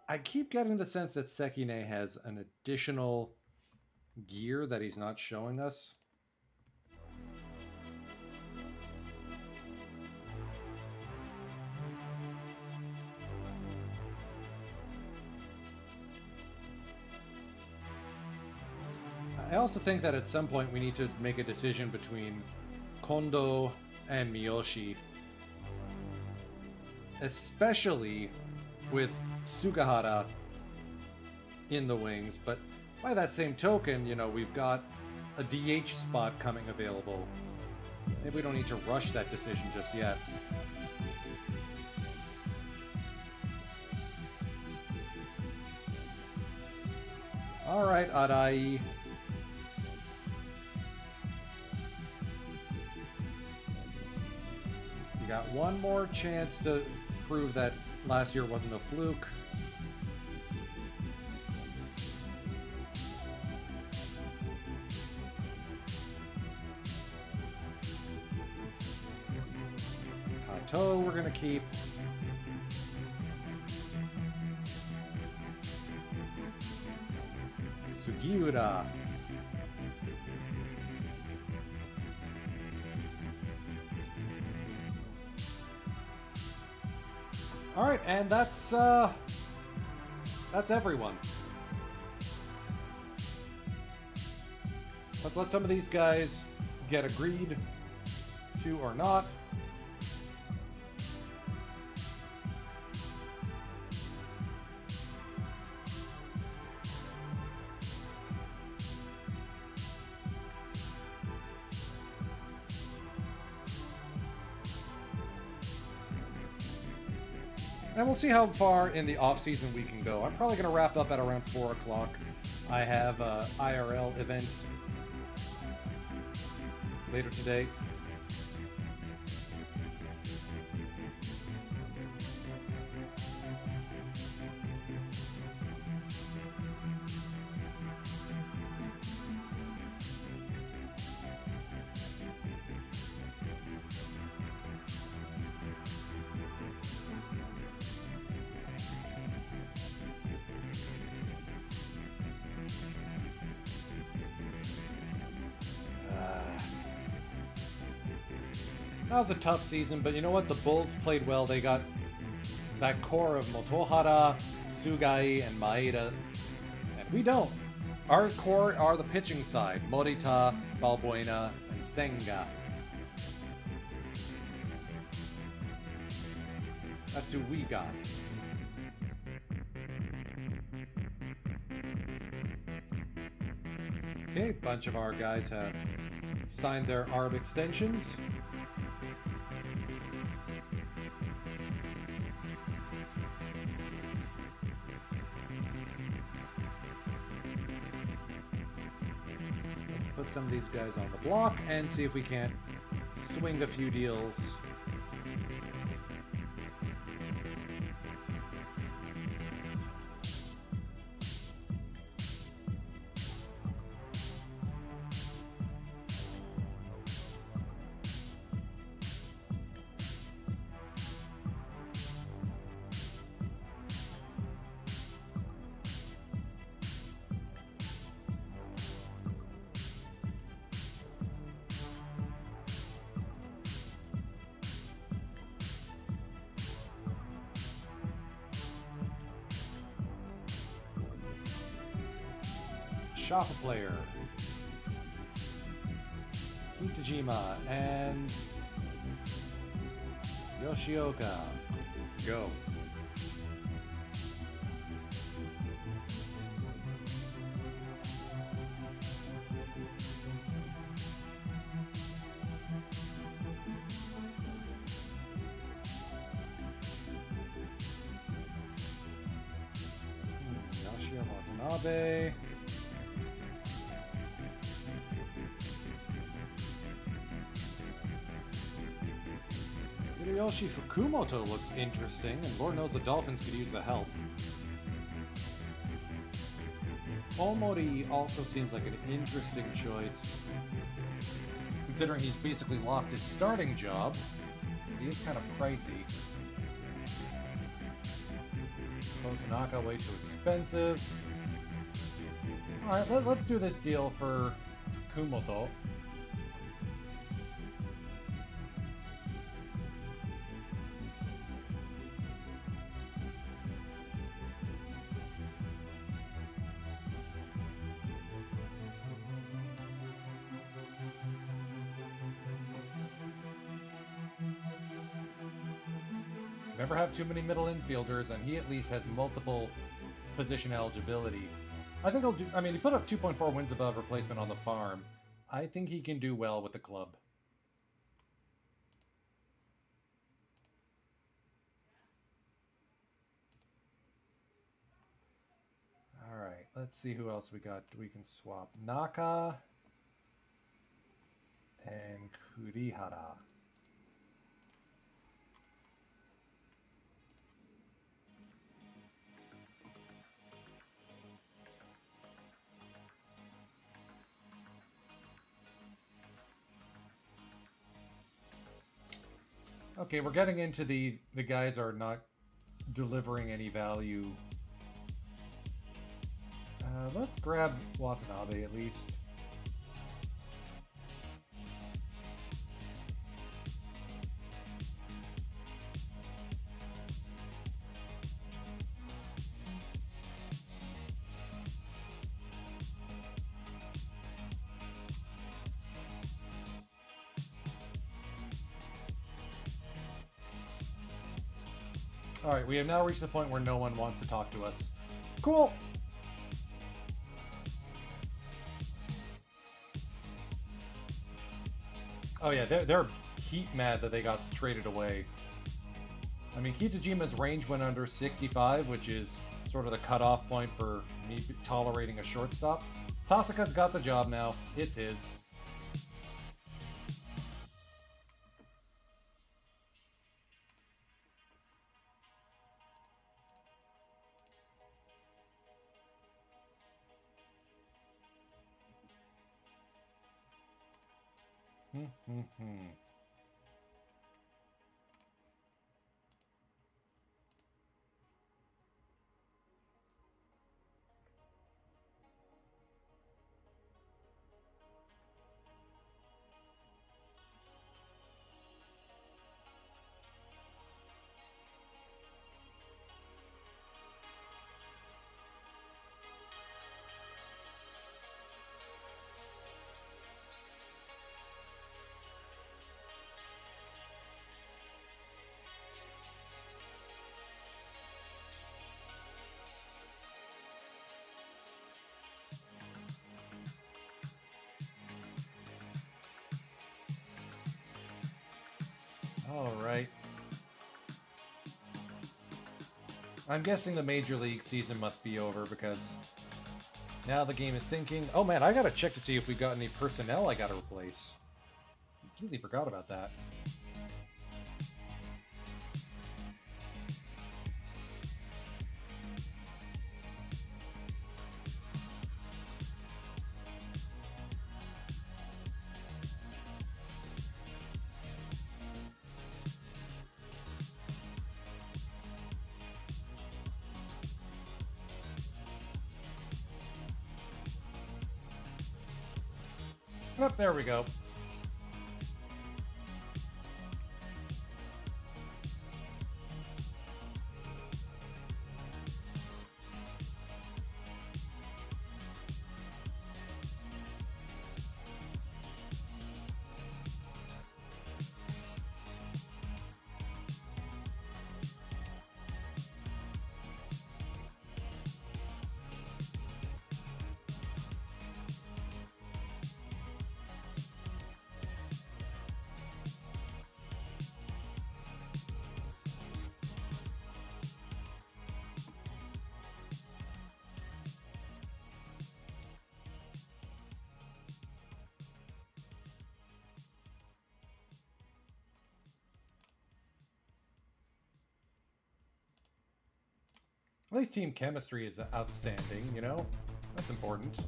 I keep getting the sense that Sekine has an additional gear that he's not showing us. I also think that at some point we need to make a decision between Kondo and Miyoshi. Especially with Sugahara in the wings, but by that same token, you know, we've got a DH spot coming available. Maybe we don't need to rush that decision just yet. Alright, Arai. You got one more chance to prove that last year wasn't a fluke. Kato we're gonna keep. Sugiura. All right, and that's everyone. Let's let some of these guys get agreed to or not. And we'll see how far in the off-season we can go. I'm probably going to wrap up at around 4 o'clock. I have an IRL event later today. That was a tough season, but you know what? The Bulls played well. They got that core of Motohara, Sugai, and Maeda. And we don't. Our core are the pitching side. Morita, Balbuena, and Senga. That's who we got. Okay, a bunch of our guys have signed their ARB extensions. Put some of these guys on the block and see if we can't swing a few deals. Shop a player, Kitajima, and Yoshioka. Go. Yoshio Watanabe. Hideyoshi Fukumoto looks interesting, and Lord knows the Dolphins could use the help. Omori also seems like an interesting choice, considering he's basically lost his starting job. He is kind of pricey. Tanaka way too expensive. Alright, let's do this deal for Kumoto. Never have too many middle infielders, and he at least has multiple position eligibility. I think he'll do. I mean, he put up 2.4 wins above replacement on the farm. I think he can do well with the club. All right, let's see who else we got. We can swap Naka and Kurihara. Okay, we're getting into the guys are not delivering any value. Let's grab Watanabe at least. Alright, we have now reached the point where no one wants to talk to us. Cool! Oh yeah, they're heat mad that they got traded away. I mean, Kitajima's range went under 65, which is sort of the cutoff point for me tolerating a shortstop. Tasaka's got the job now. It's his. Alright. I'm guessing the Major League season must be over because now the game is thinking, oh man, I gotta check to see if we've got any personnel I gotta replace. Completely forgot about that. Oh, there we go. At least team chemistry is outstanding, you know? That's important.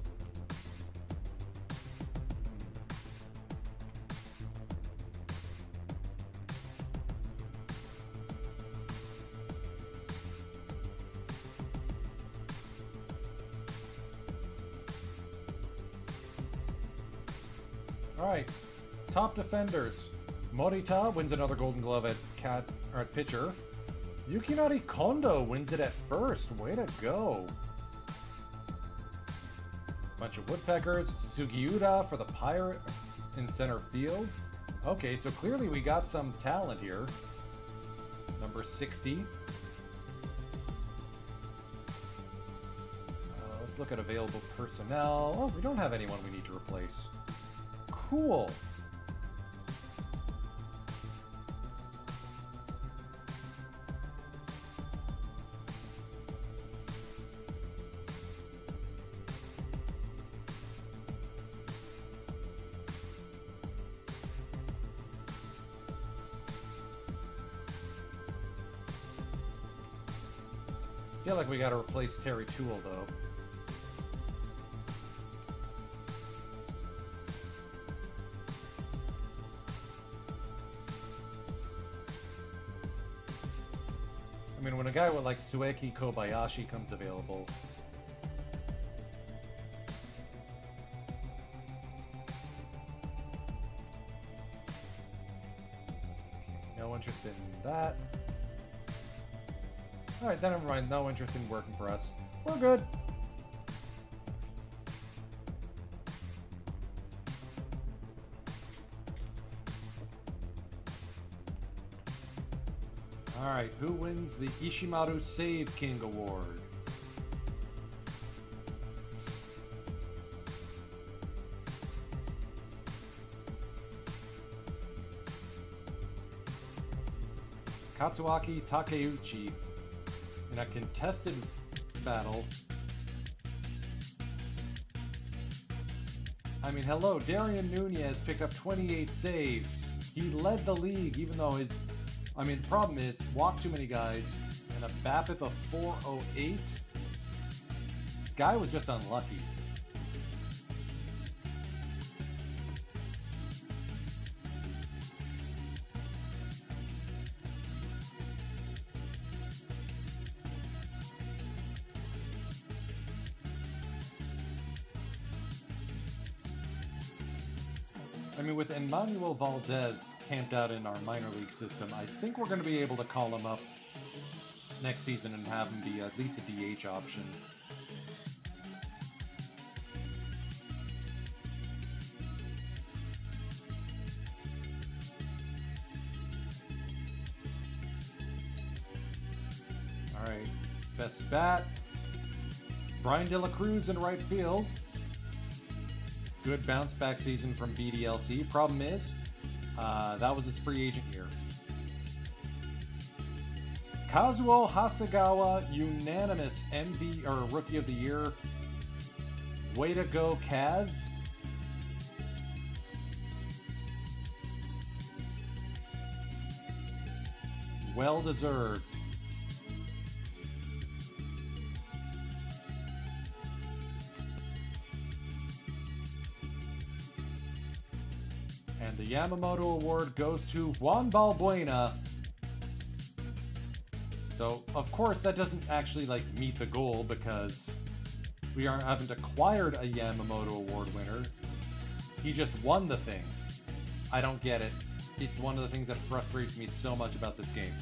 Alright, top defenders. Morita wins another Golden Glove at pitcher. Yukinari Kondo wins it at first. Way to go. Bunch of Woodpeckers. Sugiura for the Pirate in center field. Okay, so clearly we got some talent here. Number 60. Let's look at available personnel. Oh, we don't have anyone we need to replace. Cool. I feel like we gotta replace Terry Toole, though. I mean, when a guy with like Sueki Kobayashi comes available... No interest in that. Alright, then never mind. No interest in working for us. We're good. Alright, who wins the Ishimaru Save King Award? Katsuaki Takeuchi in a contested battle. I mean, hello, Darian Nunez picked up 28 saves. He led the league, even though his... I mean, the problem is, walked too many guys, and a BABIP of 408. Guy was just unlucky. I mean, with Emmanuel Valdez camped out in our minor league system, I think we're going to be able to call him up next season and have him be at least a DH option. Alright, best bat. Brian De La Cruz in right field. Good bounce back season from BDLC. Problem is, that was his free agent year. Kazuo Hasegawa, unanimous Rookie of the Year. Way to go, Kaz. Well deserved. And the Yamamoto Award goes to Juan Balbuena. So, of course, that doesn't actually, like, meet the goal because we haven't acquired a Yamamoto Award winner. He just won the thing. I don't get it. It's one of the things that frustrates me so much about this game.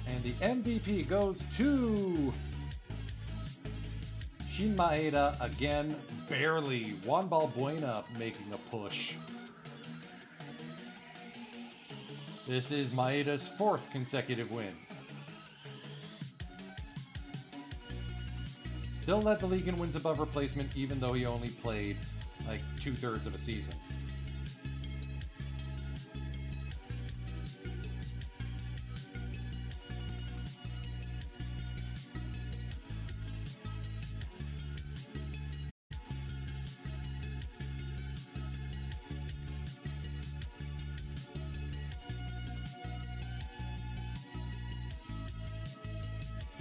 And the MVP goes to Shin Maeda again, barely. Juan Balbuena making a push. This is Maeda's 4th consecutive win. Still led the league in wins above replacement, even though he only played like 2/3 of a season.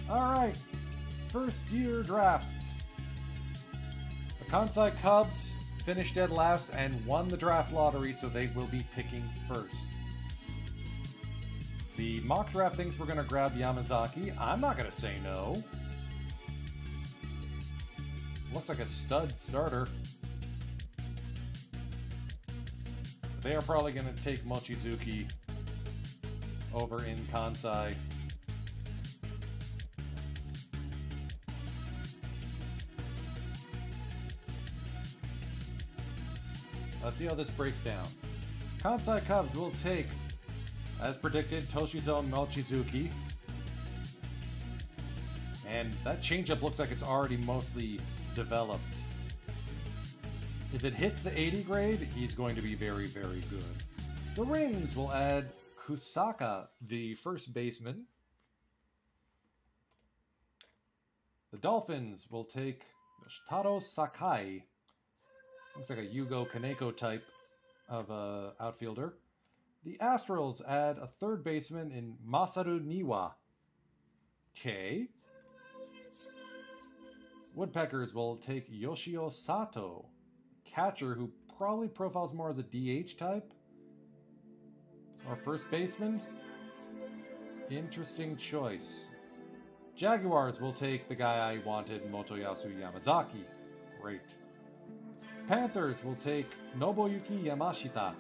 Alright, first year draft. The Kansai Cubs finished dead last and won the draft lottery, so they will be picking first. The mock draft thinks we're going to grab Yamazaki. I'm not going to say no. Looks like a stud starter. They are probably going to take Mochizuki over in Kansai. Let's see how this breaks down. Kansai Cubs will take, as predicted, Toshizo Mochizuki. And that changeup looks like it's already mostly developed. If it hits the 80 grade, he's going to be very, very good. The Rings will add Kusaka, the first baseman. The Dolphins will take Yoshitaro Sakai. Looks like a Yugo Kaneko type of outfielder. The Astros add a third baseman in Masaru Niwa. Okay. Woodpeckers will take Yoshio Sato, catcher who probably profiles more as a DH type. Or first baseman. Interesting choice. Jaguars will take the guy I wanted, Motoyasu Yamazaki. Great. Panthers will take Nobuyuki Yamashita.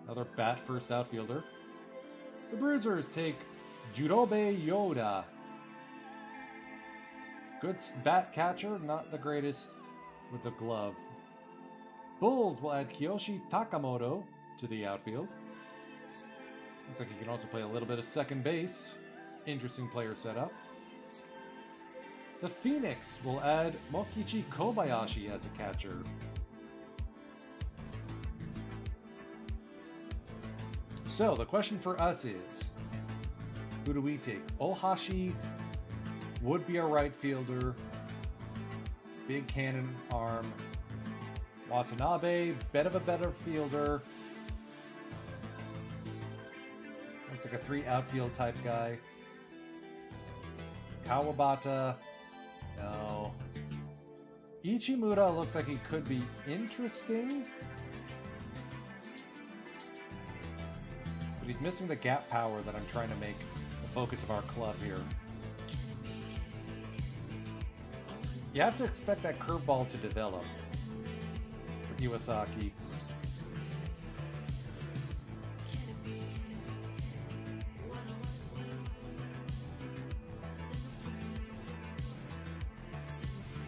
Another bat first outfielder. The Bruisers take Jurobe Yoda. Good bat catcher, not the greatest with the glove. Bulls will add Kiyoshi Takamoto to the outfield. Looks like he can also play a little bit of second base. Interesting player setup. The Phoenix will add Mokichi Kobayashi as a catcher. So the question for us is, who do we take? Ohashi would be a right fielder. Big cannon arm. Watanabe, bit of a better fielder. Looks like a 3 outfield type guy. Kawabata. No. Ichimura looks like he could be interesting. But he's missing the gap power that I'm trying to make the focus of our club here. You have to expect that curveball to develop for Iwasaki.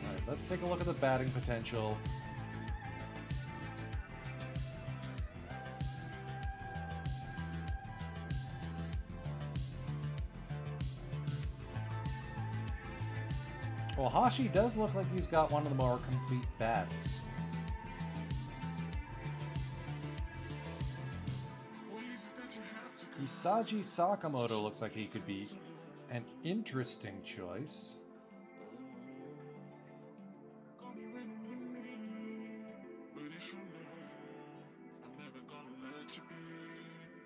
Alright, let's take a look at the batting potential. Well, Hashi does look like he's got one of the more complete bats. Isaji Sakamoto looks like he could be an interesting choice.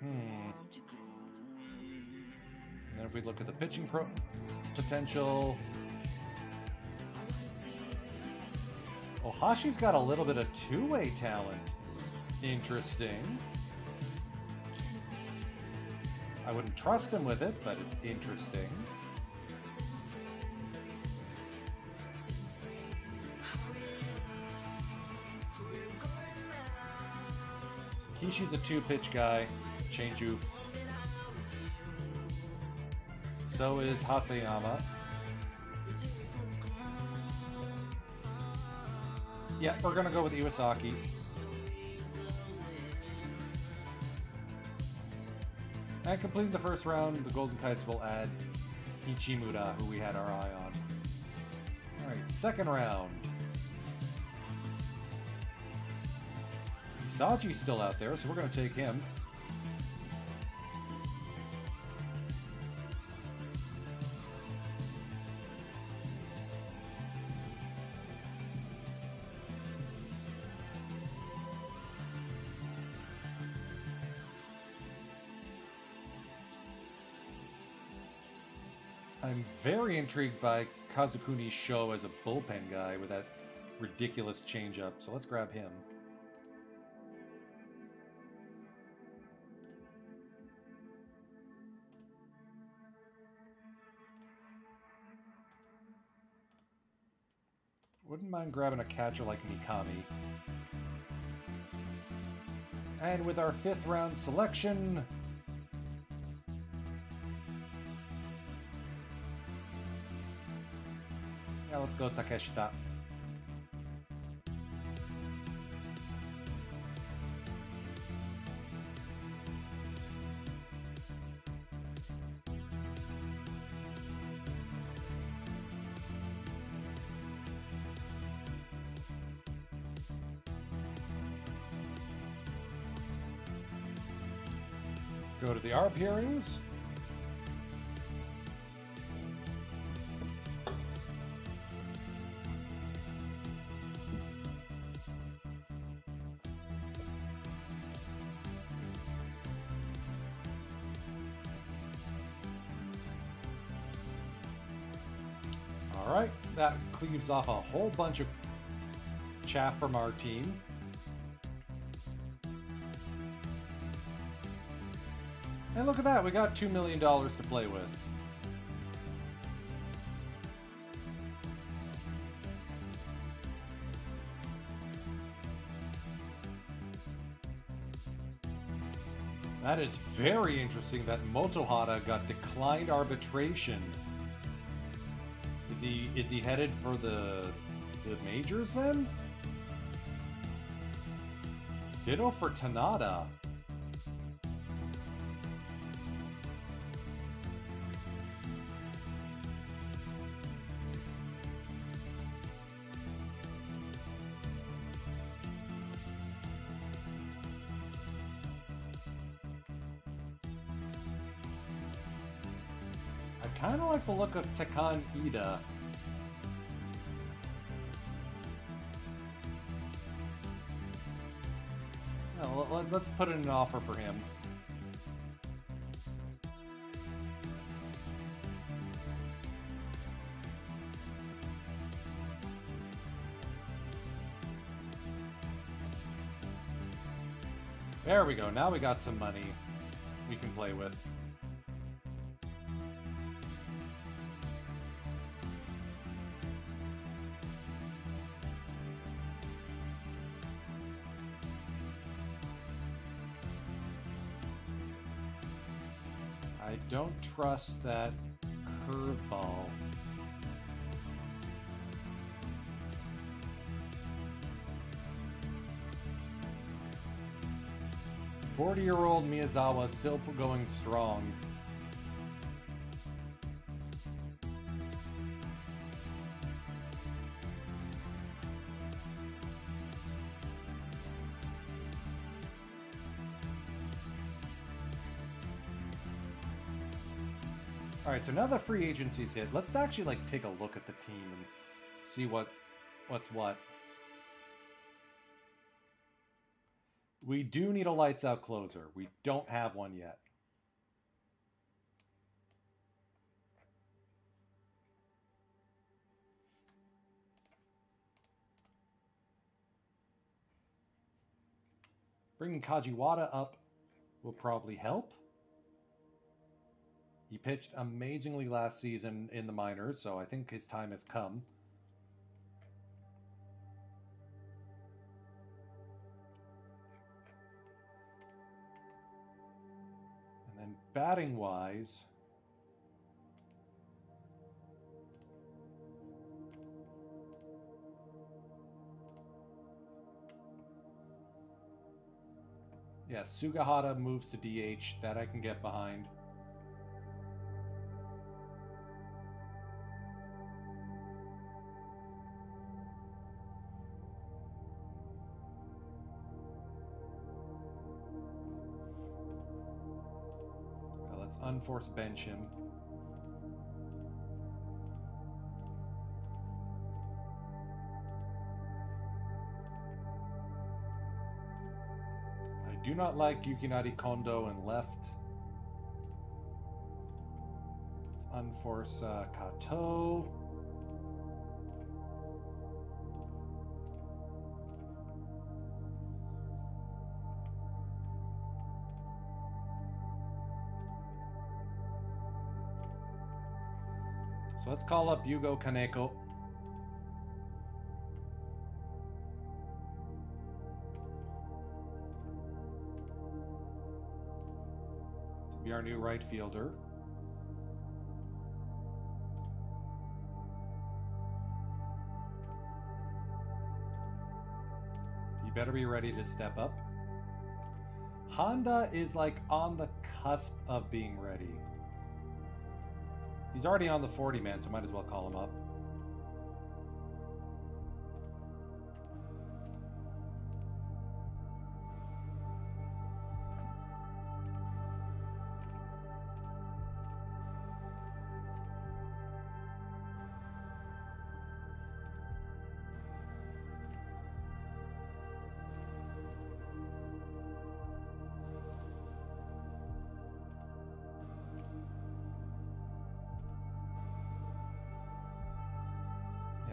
And then if we look at the pitching potential, Ohashi's got a little bit of two-way talent. Interesting. I wouldn't trust him with it, but it's interesting. Kishi's a 2-pitch guy. Changeup. So is Haseyama. Yeah, we're gonna go with Iwasaki. And completing the first round, the Golden Kites will add Ichimura, who we had our eye on. Alright, second round. Isagi's still out there, so we're gonna take him. I'm very intrigued by Kazukuni's show as a bullpen guy with that ridiculous changeup, so let's grab him. Wouldn't mind grabbing a catcher like Mikami. And with our 5th round selection, yeah, let's go Takeshita. Go to the ARB hearings. All right, that cleaves off a whole bunch of chaff from our team. And look at that, we got $2 million to play with. That is very interesting that Motohara got declined arbitration. Is he headed for the majors then? Ditto for Tanada. I kind of like the look of Tekan Ida. No, let's put in an offer for him. There we go. Now we got some money we can play with. I don't trust that curveball. "40-year-old Miyazawa still going strong." All right, so now the free agency's hit, let's actually like take a look at the team and see what's what. We do need a lights out closer. We don't have one yet. Bringing Kajiwada up will probably help. He pitched amazingly last season in the minors, so I think his time has come. And then batting-wise, yeah, Sugahara moves to DH. That I can get behind. Let's unforce bench him. I do not like Yukinari Kondo and left. Let's unforce Kato. So let's call up Yugo Kaneko. To be our new right fielder. He better be ready to step up. Honda is like on the cusp of being ready. He's already on the 40 man, so might as well call him up.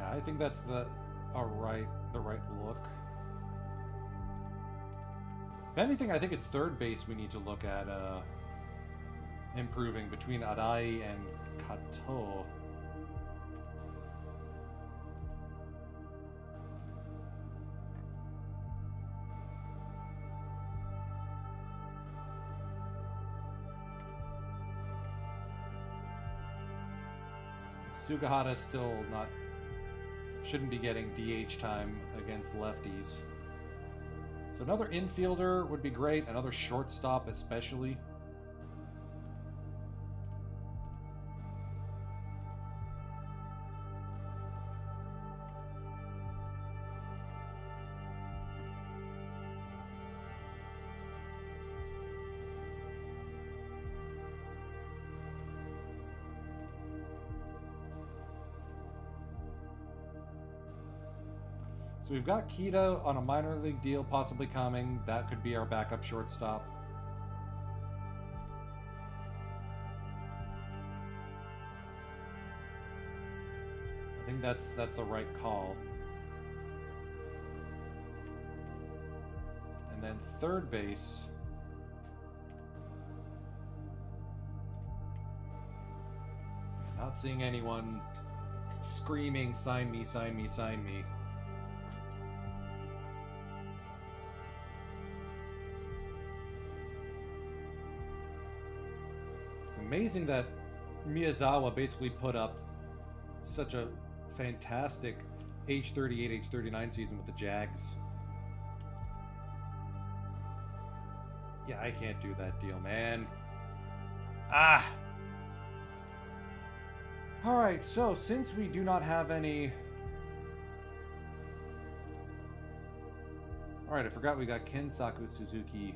I think that's the right look. If anything, I think it's third base we need to look at improving between Arai and Kato. Sugahara still not... shouldn't be getting DH time against lefties. So another infielder would be great. Another shortstop especially. So we've got Kita on a minor league deal possibly coming. That could be our backup shortstop. I think that's the right call. And then third base. Not seeing anyone screaming, "Sign me, sign me, sign me." Amazing that Miyazawa basically put up such a fantastic age 38, age 39 season with the Jags. Yeah, I can't do that deal, man. Ah! Alright, so since we do not have any... Alright, I forgot we got Kensaku Suzuki.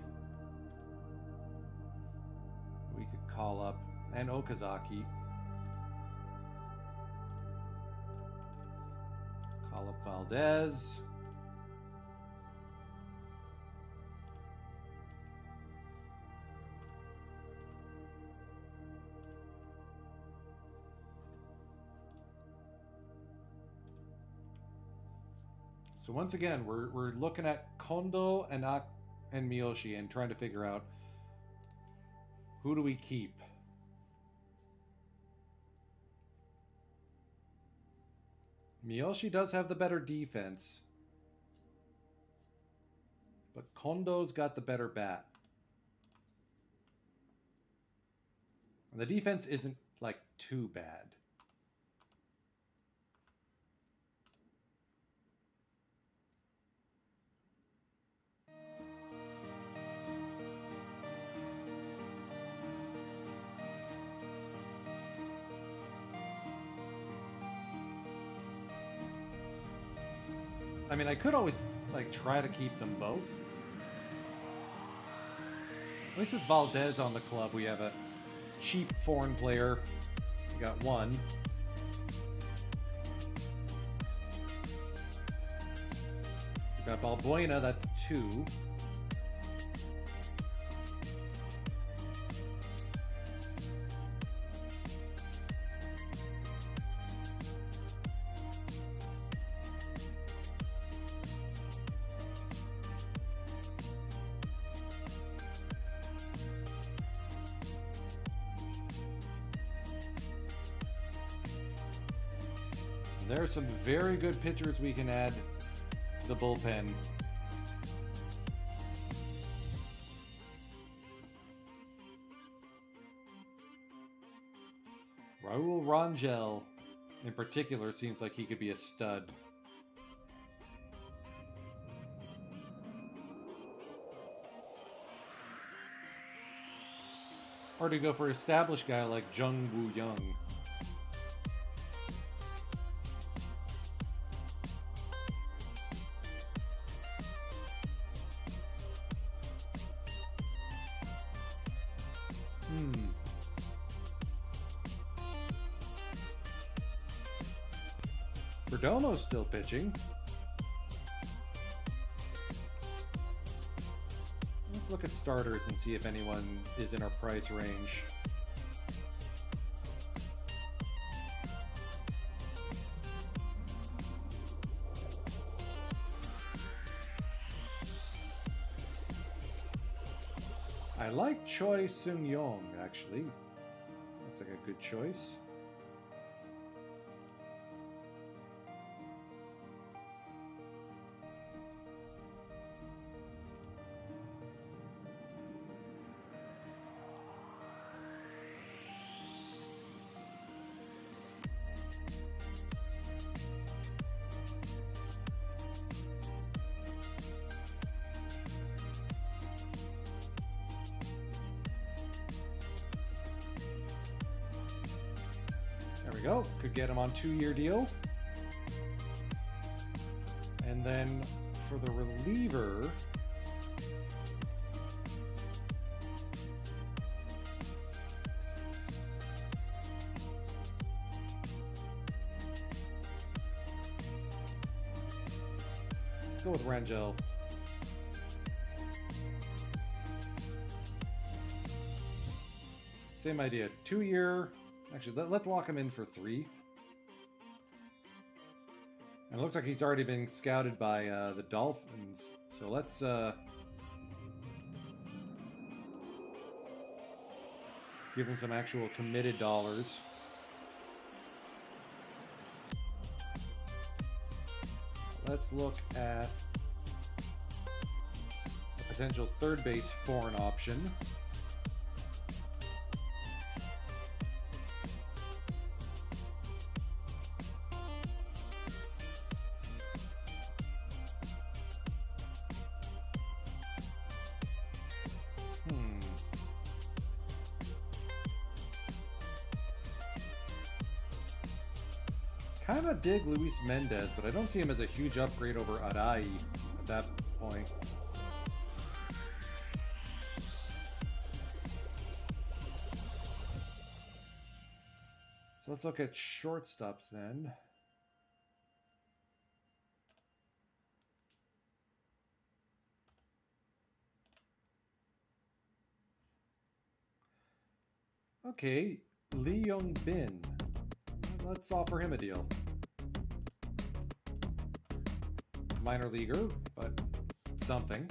We could call up, and Okazaki. Call up Valdez. So once again, we're looking at Kondo and Miyoshi and trying to figure out who do we keep. Miyoshi does have the better defense, but Kondo's got the better bat. And the defense isn't like too bad. I mean, I could always, like, try to keep them both. At least with Valdez on the club, we have a cheap foreign player. We got one. We got Balbuena, that's two. There are some very good pitchers we can add to the bullpen. Raul Rangel, in particular, seems like he could be a stud. Or to go for an established guy like Jung Woo Young. Perdomo's still pitching. Let's look at starters and see if anyone is in our price range. I like Choi Seung-yong, actually. Looks like a good choice. There we go. Could get him on 2-year deal. And then for the reliever, let's go with Rangel. Same idea. 2-year. Actually, let's lock him in for 3. And it looks like he's already been scouted by the Dolphins. So let's give him some actual committed dollars. Let's look at a potential third base foreign option. Kind of dig Luis Mendez, but I don't see him as a huge upgrade over Arai at that point. So let's look at shortstops then. Okay, Lee Young Bin. Let's offer him a deal. Minor leaguer, but something.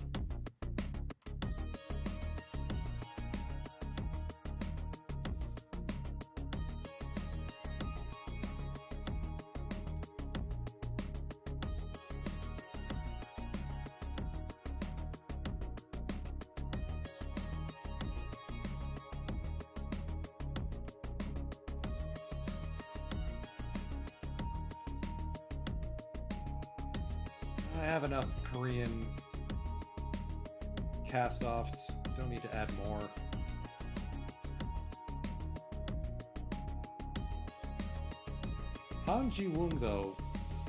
I have enough Korean cast-offs. Don't need to add more. Han Ji-woong, though,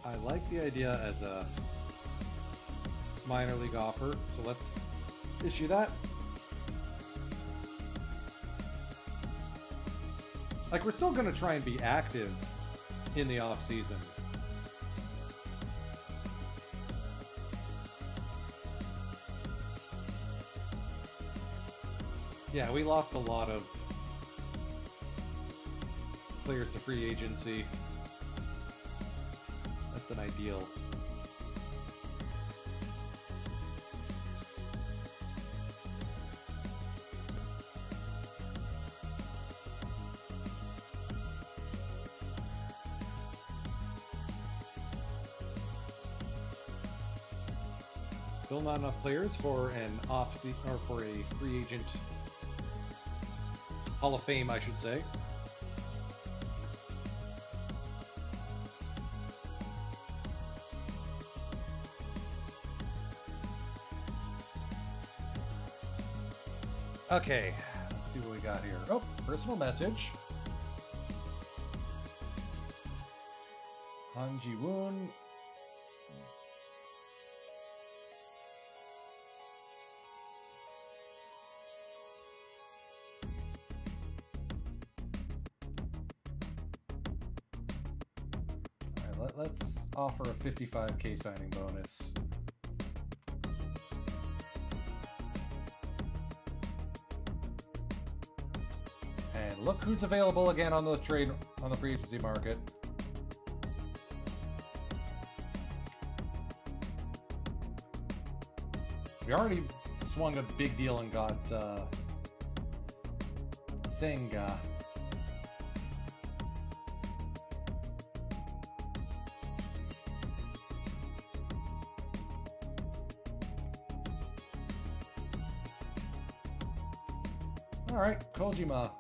I like the idea as a minor league offer, so let's issue that. Like, we're still going to try and be active in the off-season. Yeah, we lost a lot of players to free agency. That's an ideal. Still not enough players for an or for a free agent Hall of Fame, I should say. Okay, let's see what we got here. Oh, personal message. Han Ji-woon. All right, let's offer a 55K signing bonus. And look who's available again on the free agency market. We already swung a big deal and got Senga. All right, Kojima.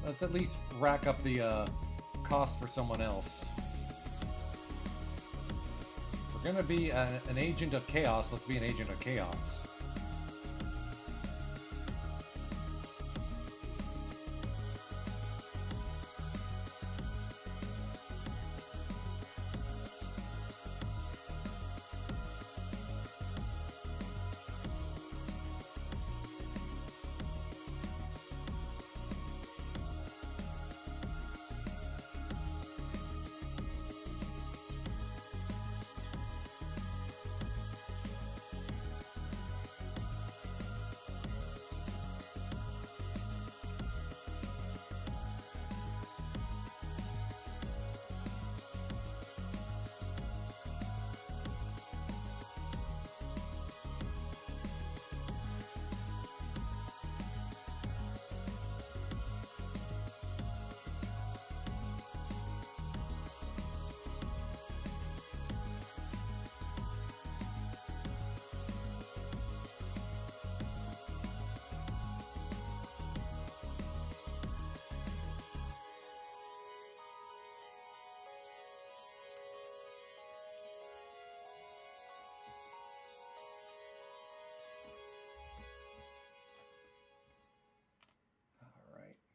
Let's at least rack up the cost for someone else. We're gonna be an agent of chaos. Let's be an agent of chaos.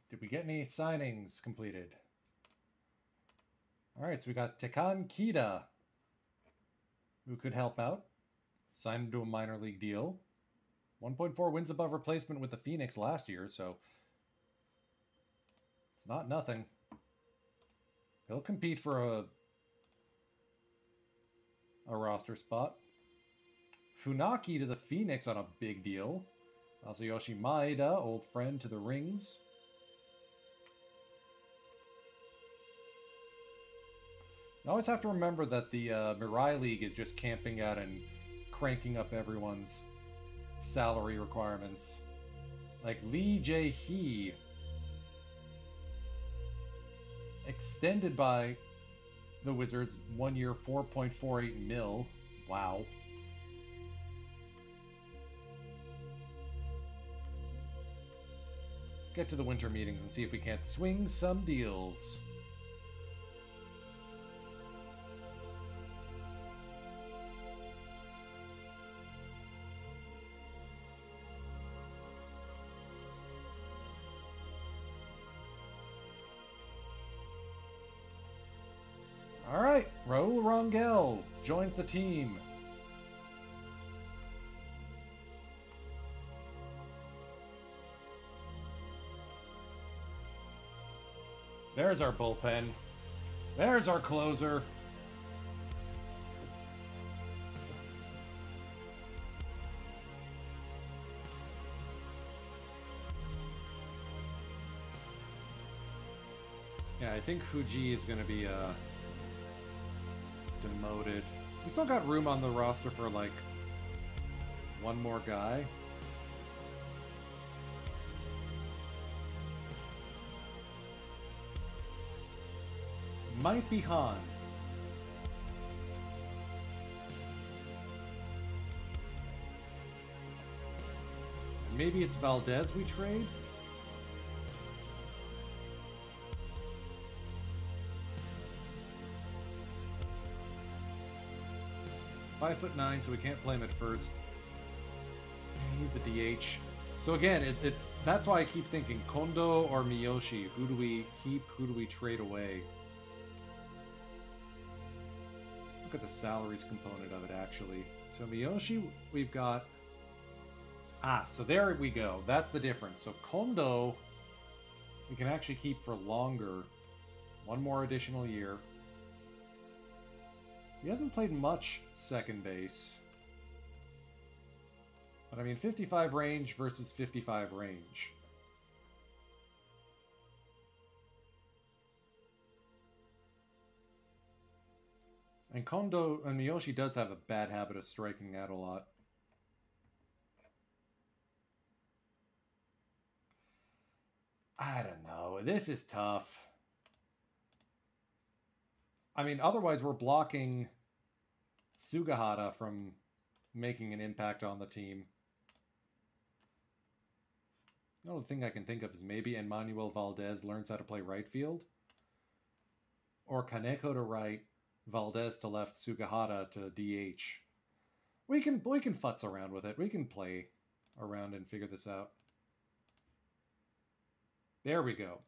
Did we get any signings completed? All right, so we got Tekan Kida, who could help out. Signed into a minor league deal. 1.4 wins above replacement with the Phoenix last year, so it's not nothing. He'll compete for a roster spot. Funaki to the Phoenix on a big deal. Masayoshi Maeda, old friend to the Rings. You always have to remember that the Mirai League is just camping out and cranking up everyone's salary requirements. Like Lee Jae-hee, extended by the Wizards, 1 year, 4.48 mil. Wow. Let's get to the winter meetings and see if we can't swing some deals. All right, Raul Rangel joins the team. There's our bullpen. There's our closer. Yeah, I think Fuji is going to be demoted. We still got room on the roster for like one more guy. Might be Han. Maybe it's Valdez we trade? .5'9", so we can't play him at first. He's a DH. So again, that's why I keep thinking Kondo or Miyoshi. Who do we keep? Who do we trade away? Look at the salaries component of it, actually. So Miyoshi, we've got... so there we go. That's the difference. So Kondo, we can actually keep for longer. One more additional year. He hasn't played much second base. But I mean, 55 range versus 55 range. And Kondo and Miyoshi does have a bad habit of striking out a lot. I don't know. This is tough. I mean, otherwise we're blocking Sugahara from making an impact on the team. The only thing I can think of is maybe Emmanuel Valdez learns how to play right field. Or Kaneko to right, Valdez to left, Sugahara to DH. We can futz around with it. We can play around and figure this out. There we go.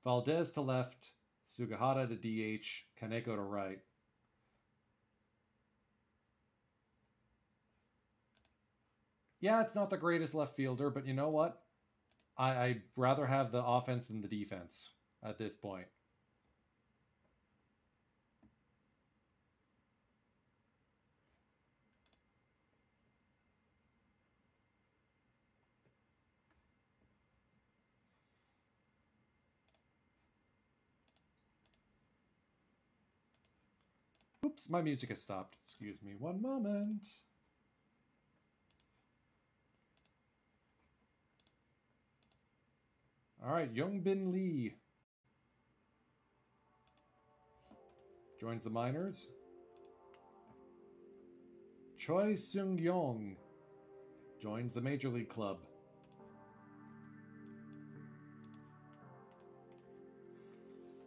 Valdez to left, Sugahara to DH, Kaneko to right. Yeah, it's not the greatest left fielder, but you know what? I'd rather have the offense than the defense at this point. Oops, my music has stopped. Excuse me one moment. All right, Youngbin Lee joins the minors. Choi Seung-yong joins the Major League Club.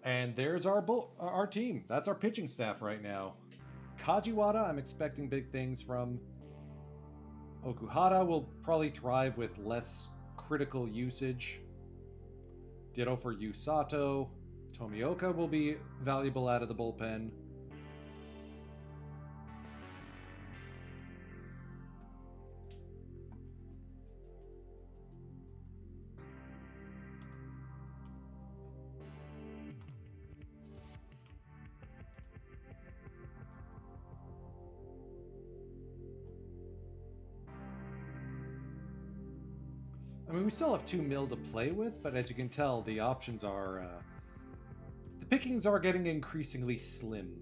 And there's our team. That's our pitching staff right now. Kajiwara, I'm expecting big things from. Okuhara will probably thrive with less critical usage. Ditto for Yu Sato. Tomioka will be valuable out of the bullpen. I mean, we still have 2 mil to play with, but as you can tell, the options are... the pickings are getting increasingly slim.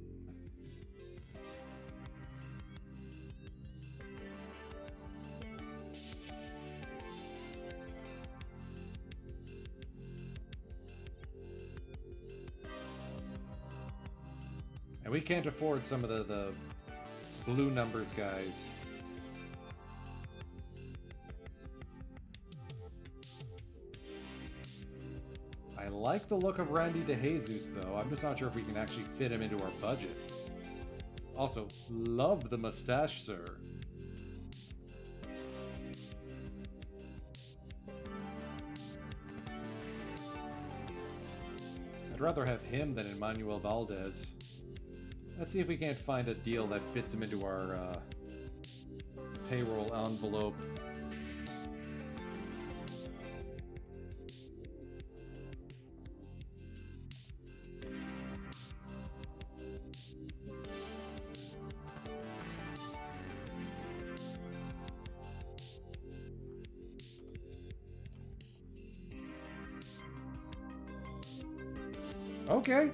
And we can't afford some of the blue numbers guys. I like the look of Randy DeJesus, though. I'm just not sure if we can actually fit him into our budget. Also, love the mustache, sir. I'd rather have him than Emmanuel Valdez. Let's see if we can't find a deal that fits him into our payroll envelope. Okay.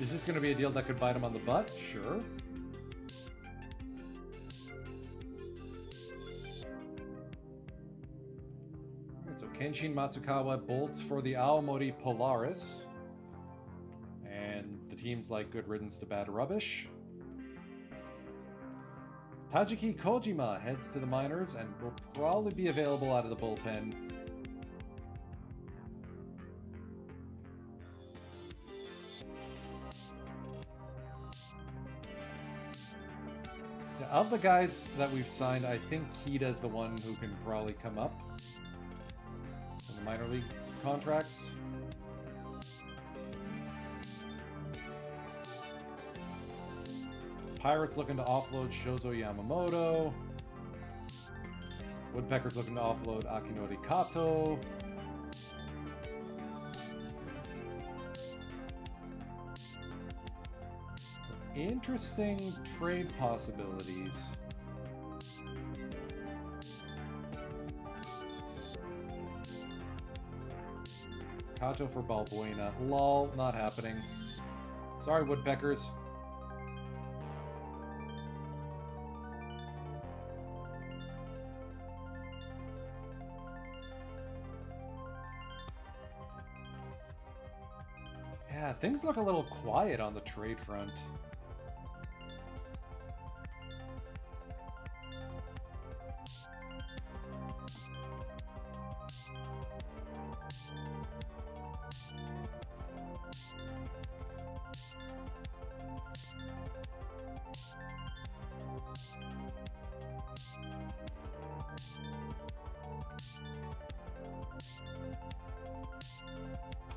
Is this going to be a deal that could bite him on the butt? Sure. Alright, so Kenshin Matsukawa bolts for the Aomori Polaris. And the team's like good riddance to bad rubbish. Tajiki Kojima heads to the minors and will probably be available out of the bullpen. Now, of the guys that we've signed, I think Kida's the one who can probably come up in the minor league contracts. Pirates looking to offload Shozo Yamamoto. Woodpeckers looking to offload Akinori Kato. Interesting trade possibilities. Kato for Balbuena. Lol, not happening. Sorry, Woodpeckers. Yeah, things look a little quiet on the trade front.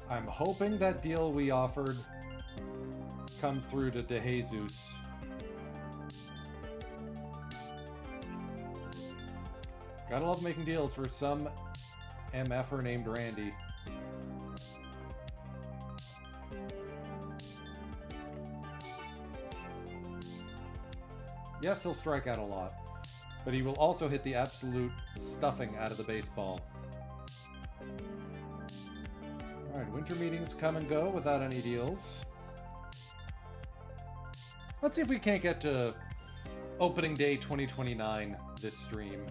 I'm hoping that deal we offered comes through to De Jesus. Gotta love making deals for some MFer named Randy. Yes, he'll strike out a lot, but he will also hit the absolute stuffing out of the baseball. Alright, winter meetings come and go without any deals. Let's see if we can't get to opening day 2029 this stream.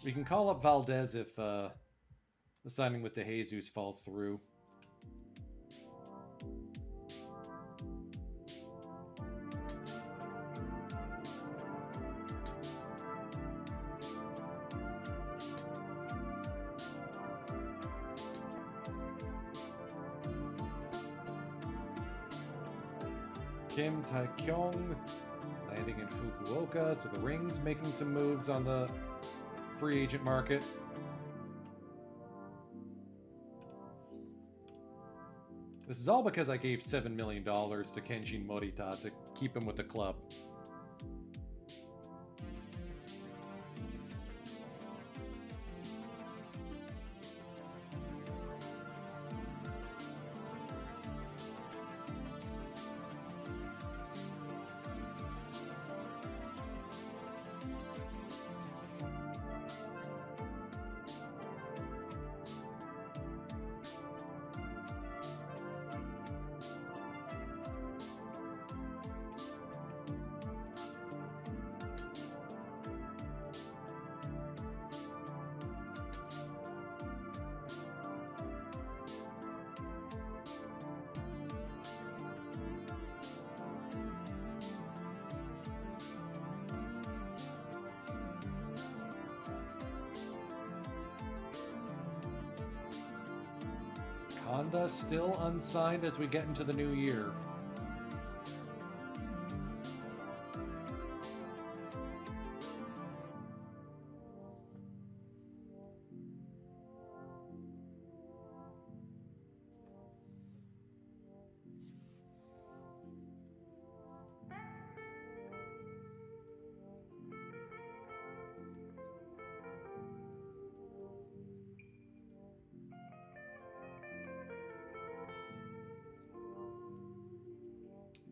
We can call up Valdez if the signing with De Jesus falls through. Kim Taekyong landing in Fukuoka, so the Ring's making some moves on the free agent market. This is all because I gave $7 million to Kenshin Morita to keep him with the club. Honda still unsigned as we get into the new year.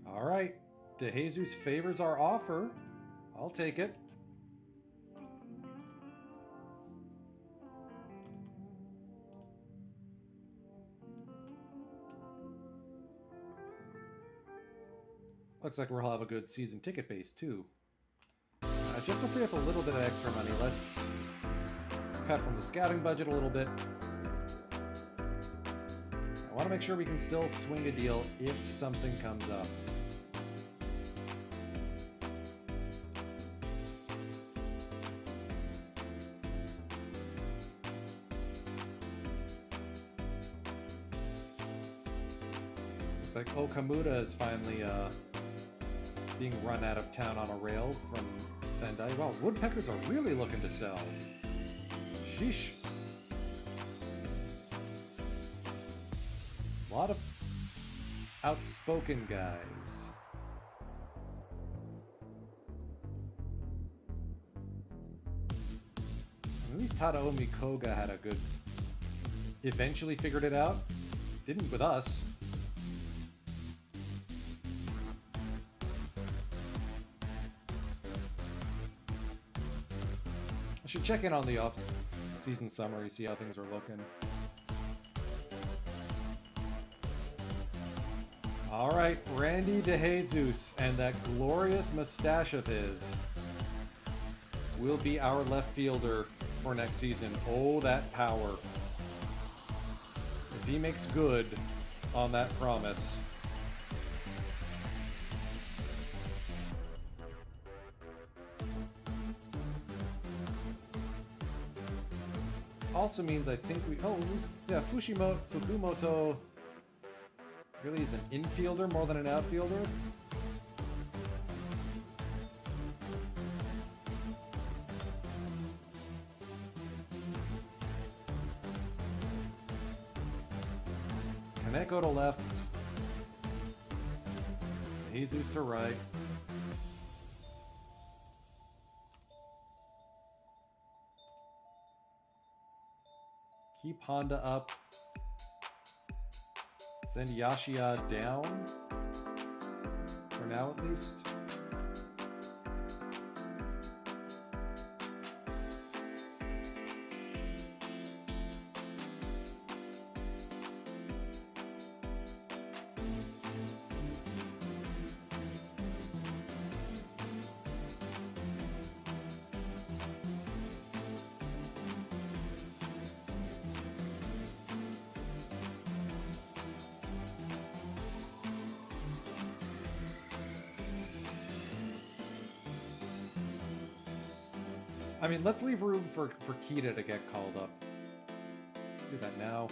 All right, De Jesus favors our offer. I'll take it. Looks like we'll have a good season ticket base, too. Just to free up a little bit of extra money, let's cut from the scouting budget a little bit. I want to make sure we can still swing a deal if something comes up. Looks like Okamuda is finally being run out of town on a rail from Sendai. Wow, woodpeckers are really looking to sell. Sheesh. A lot of outspoken guys. At least Tadaomi Koga had a good... eventually figured it out. Didn't with us. I should check in on the off-season summary, see how things are looking. Alright, Randy DeJesus and that glorious mustache of his will be our left fielder for next season. Oh, that power. If he makes good on that promise. Also means I think we... Oh, yeah, Fukumoto really is an infielder more than an outfielder. Kaneko to left. Jesus to right. Keep Honda up. Send Yashiya down. For now, at least. I mean, let's leave room for Kita to get called up. Let's do that now.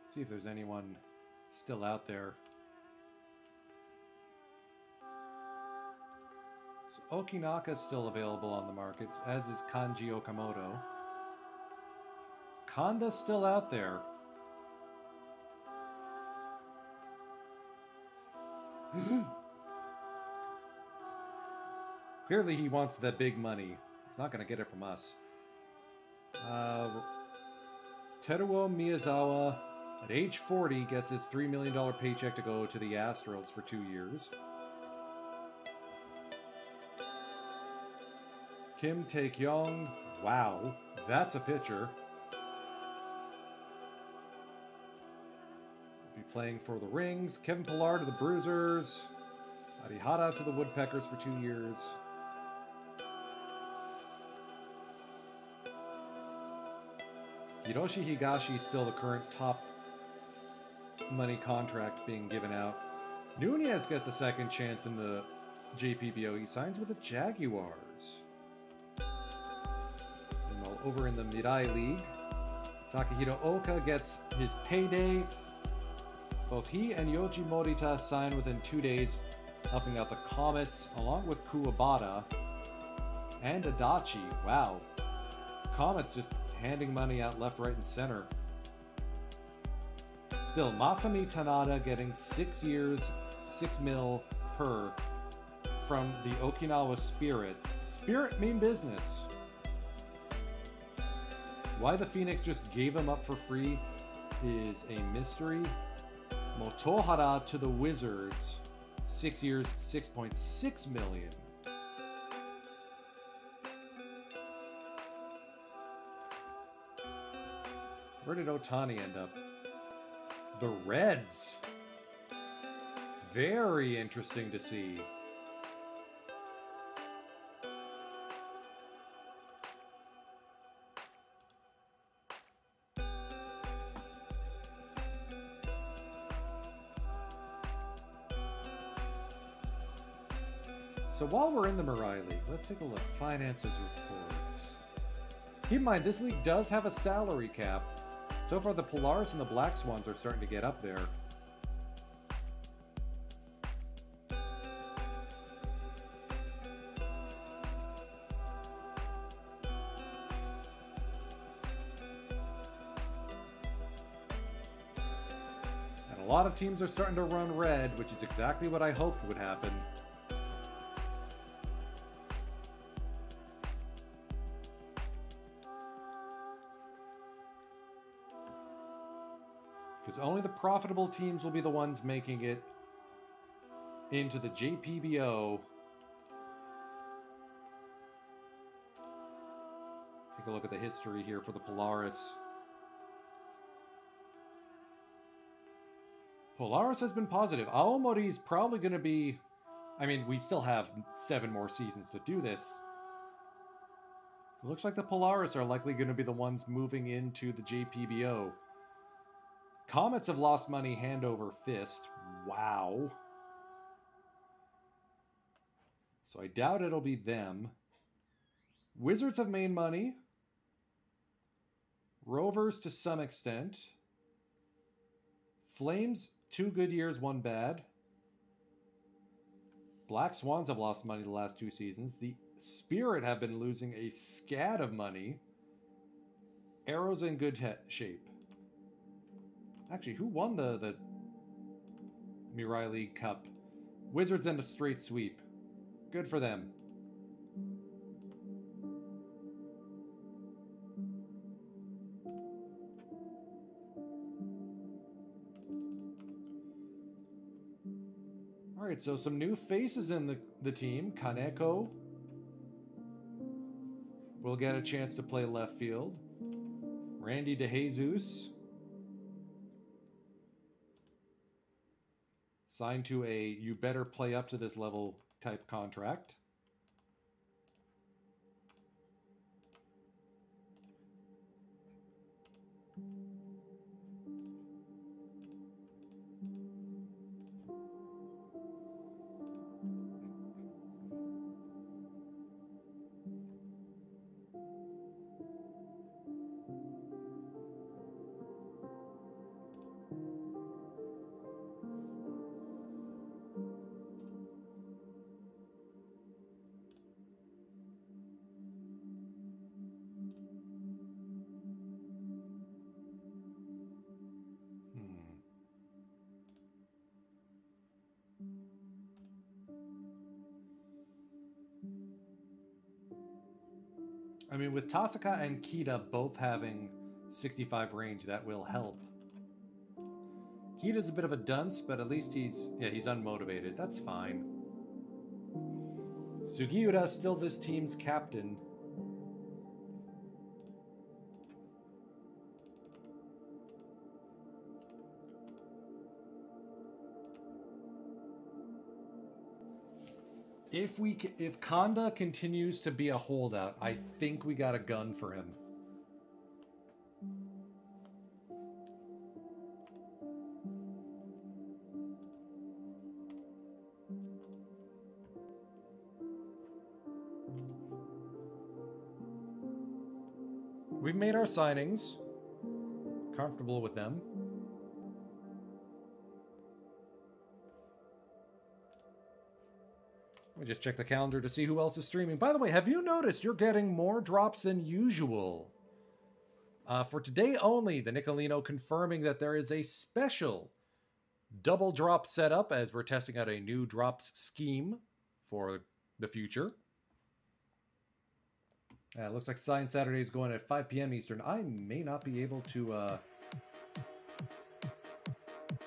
See if there's anyone still out there. So Okinaka's still available on the market, as is Kanji Okamoto. Konda's still out there. Clearly he wants that big money. He's not going to get it from us. Teruo Miyazawa, at age 40, gets his $3 million paycheck to go to the Astros for 2 years. Kim Tae-kyung, wow, that's a pitcher. Will be playing for the Rings. Kevin Pillar to the Bruisers. Arihara to the Woodpeckers for 2 years. Hiroshi Higashi still the current top money contract being given out. Nunez gets a second chance in the JPBO. He signs with the Jaguars. And while over in the Mirai League, Takahiro Oka gets his payday. Both he and Yoji Morita sign within 2 days, helping out the Comets, along with Kuwabata and Adachi. Wow. Comets just handing money out left, right, and center. Still, Masami Tanada getting 6 years, 6 mil per from the Okinawa Spirit. Spirit mean business. Why the Phoenix just gave him up for free is a mystery. Motohara to the Wizards. 6 years, 6.6 million. Where did Otani end up? The Reds. Very interesting to see. So while we're in the Mirai League, let's take a look. Finances report. Keep in mind, this league does have a salary cap. So far, the Polaris and the Black Swans are starting to get up there. And a lot of teams are starting to run red, which is exactly what I hoped would happen. Because only the profitable teams will be the ones making it into the JPBO. Take a look at the history here for the Polaris. Polaris has been positive. Aomori is probably going to be... I mean, we still have 7 more seasons to do this. It looks like the Polaris are likely going to be the ones moving into the JPBO. Comets have lost money hand over fist. Wow. So I doubt it'll be them. Wizards have made money. Rovers to some extent. Flames, 2 good years, 1 bad. Black Swans have lost money the last 2 seasons. The Spirit have been losing a scat of money. Arrows in good shape. Actually, who won the Mirai League Cup? Wizards and a straight sweep. Good for them. All right, so some new faces in the team. Kaneko will get a chance to play left field. Randy DeJesus signed to a you better play up to this level type contract. I mean, with Tasaka and Kita both having 65 range, that will help. Kita's a bit of a dunce, but at least he's unmotivated. That's fine. Sugiura still this team's captain. If Kanda continues to be a holdout, I think we got a gun for him. We've made our signings. Comfortable with them. Let me just check the calendar to see who else is streaming. By the way, have you noticed you're getting more drops than usual For today only, the Nicolino confirming that there is a special double drop setup as we're testing out a new drops scheme for the future. It looks like Science Saturday is going at 5 p.m. Eastern. I may not be able to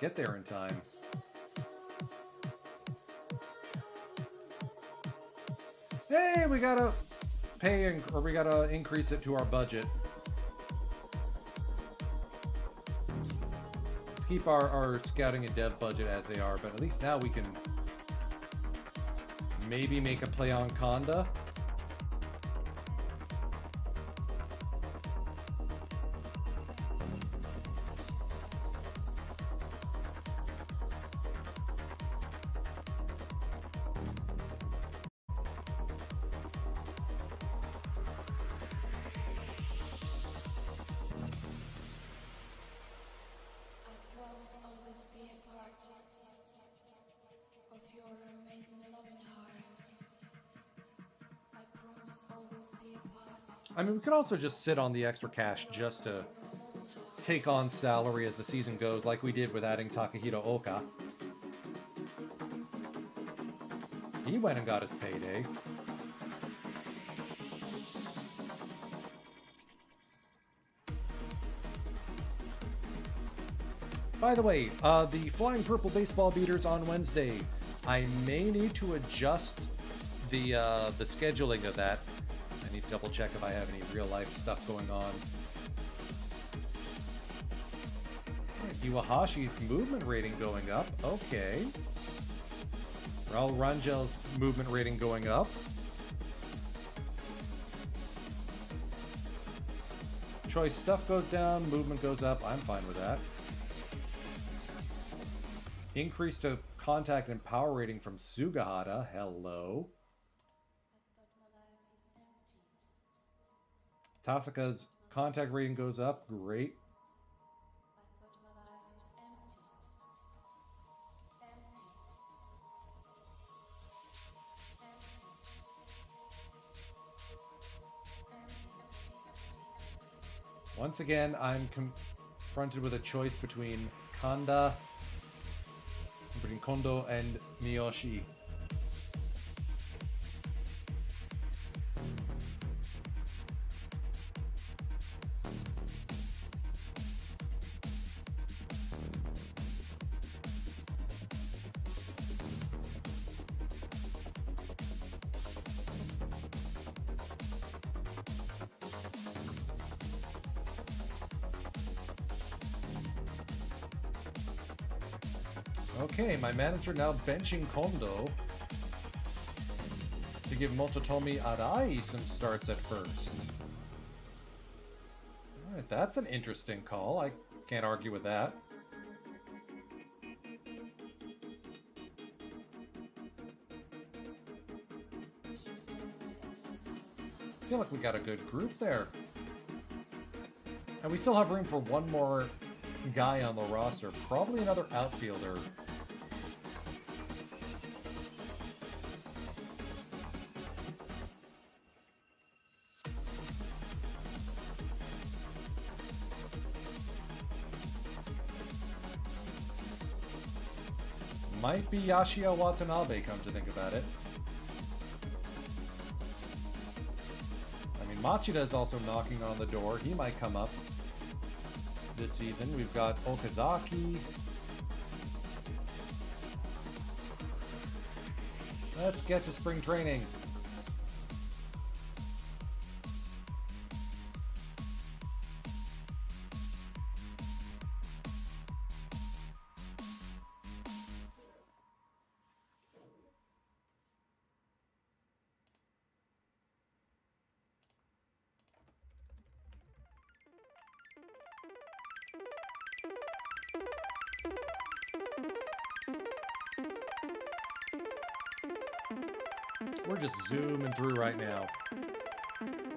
get there in time. Hey, we gotta pay, or we gotta increase it to our budget. Let's keep our scouting and dev budget as they are, but at least now we can maybe make a play on Conda. I mean, we could also just sit on the extra cash just to take on salary as the season goes, like we did with adding Takahito Oka. He went and got his payday. By the way, the Flying Purple Baseball Beaters on Wednesday. I may need to adjust the scheduling of that. I need to double check if I have any real life stuff going on. Iwahashi's movement rating going up. Okay. Raul Rangel's movement rating going up. Choice stuff goes down, movement goes up. I'm fine with that. Increase to contact and power rating from Sugahara. Hello. Tasaka's contact rating goes up. Great. Once again, I'm confronted with a choice between Kondo and Miyoshi. Okay, my manager now benching Kondo to give Mototomi Arai some starts at first. Alright, that's an interesting call. I can't argue with that. I feel like we got a good group there. And we still have room for one more guy on the roster. Probably another outfielder. Might be Yashio Watanabe, come to think about it. I mean, Machida is also knocking on the door. He might come up this season. We've got Okazaki. Let's get to spring training. We're just zooming through right now.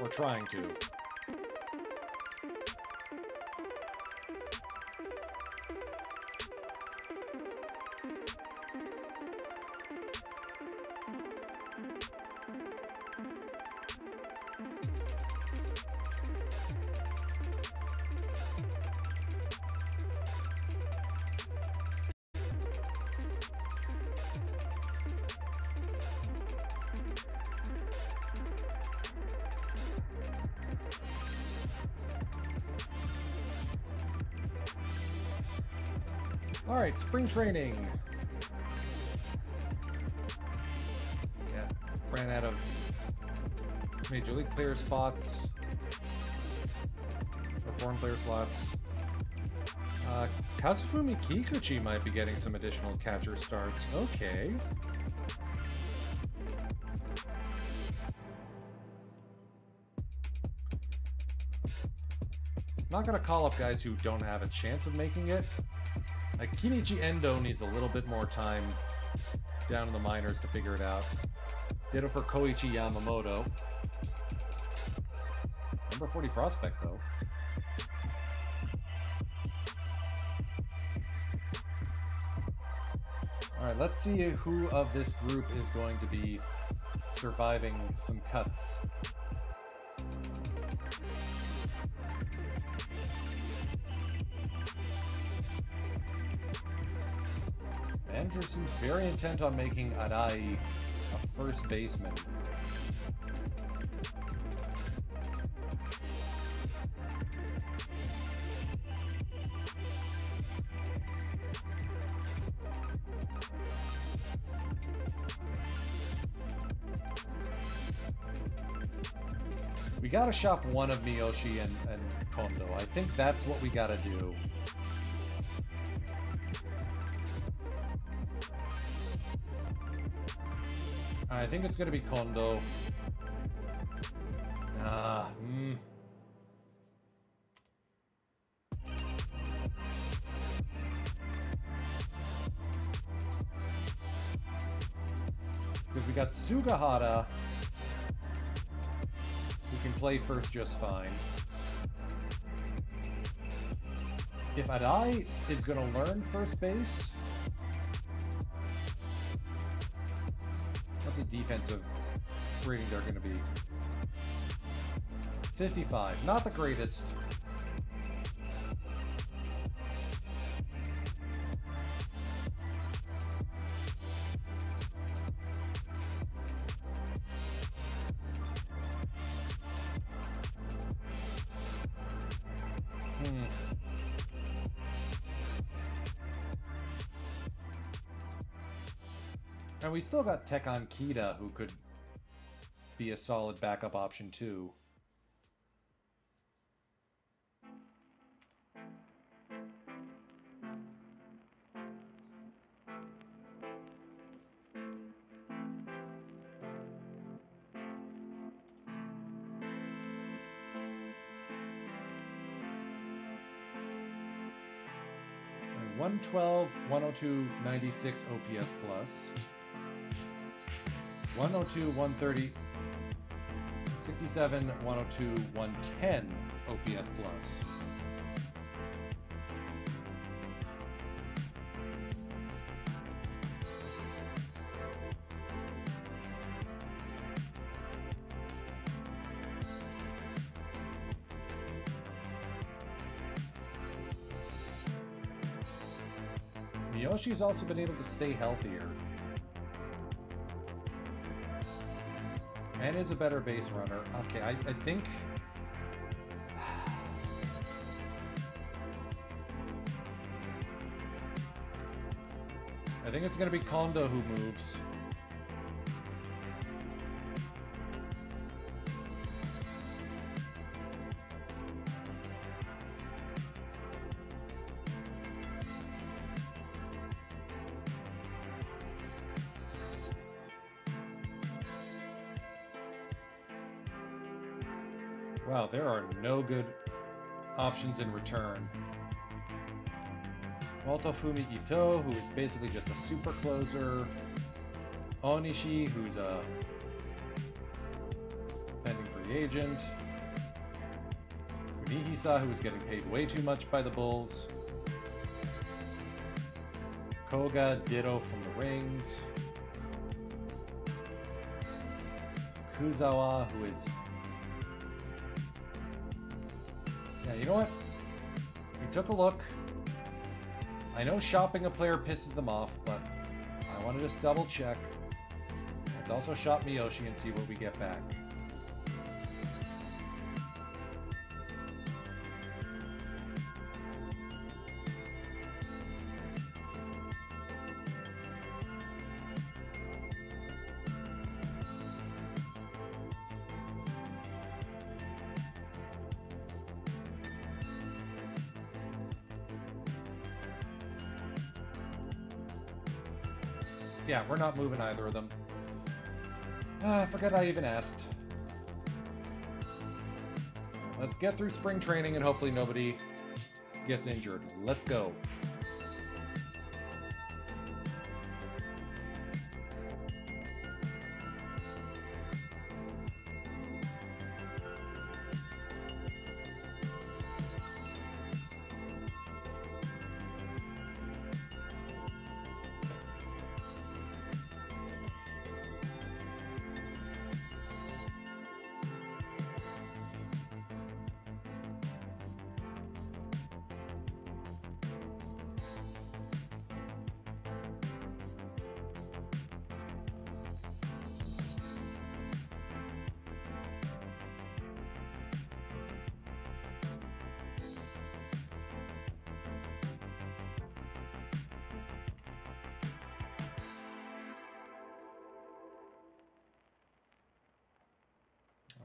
We're trying to. All right, spring training. Yeah, ran out of Major League player spots. Or foreign player slots. Kazufumi Kikuchi might be getting some additional catcher starts. Okay. Not gonna call up guys who don't have a chance of making it. Like Kinichi Endo needs a little bit more time down in the minors to figure it out. Ditto for Koichi Yamamoto. Number 40 prospect though. Alright, let's see who of this group is going to be surviving some cuts. Manager seems very intent on making Arai a first baseman. We gotta shop one of Miyoshi and Kondo. I think that's what we gotta do. I think it's gonna be Kondo. Because we got Sugahara, who can play first just fine. If Arai is gonna learn first base, what's his defensive rating they're going to be? 55. Not the greatest. And we still got Tekkon Kida, who could be a solid backup option too. And 112, 102, 96 OPS plus. 102, 130, 67, 102, 110 OPS plus. Miyoshi's also been able to stay healthier. And is a better base runner. Okay, I think... I think it's going to be Kondo who moves. Wow, there are no good options in return. Multofumi Ito, who is basically just a super closer. Onishi, who's a pending free agent. Kunihisa, who is getting paid way too much by the Bulls. Koga, ditto from the Rings. Kuzawa, who is... Yeah, you know what? We took a look. I know shopping a player pisses them off, but I want to just double check. Let's also shop Miyoshi and see what we get back. Yeah, we're not moving either of them. I forget I even asked. Let's get through spring training and hopefully nobody gets injured. Let's go.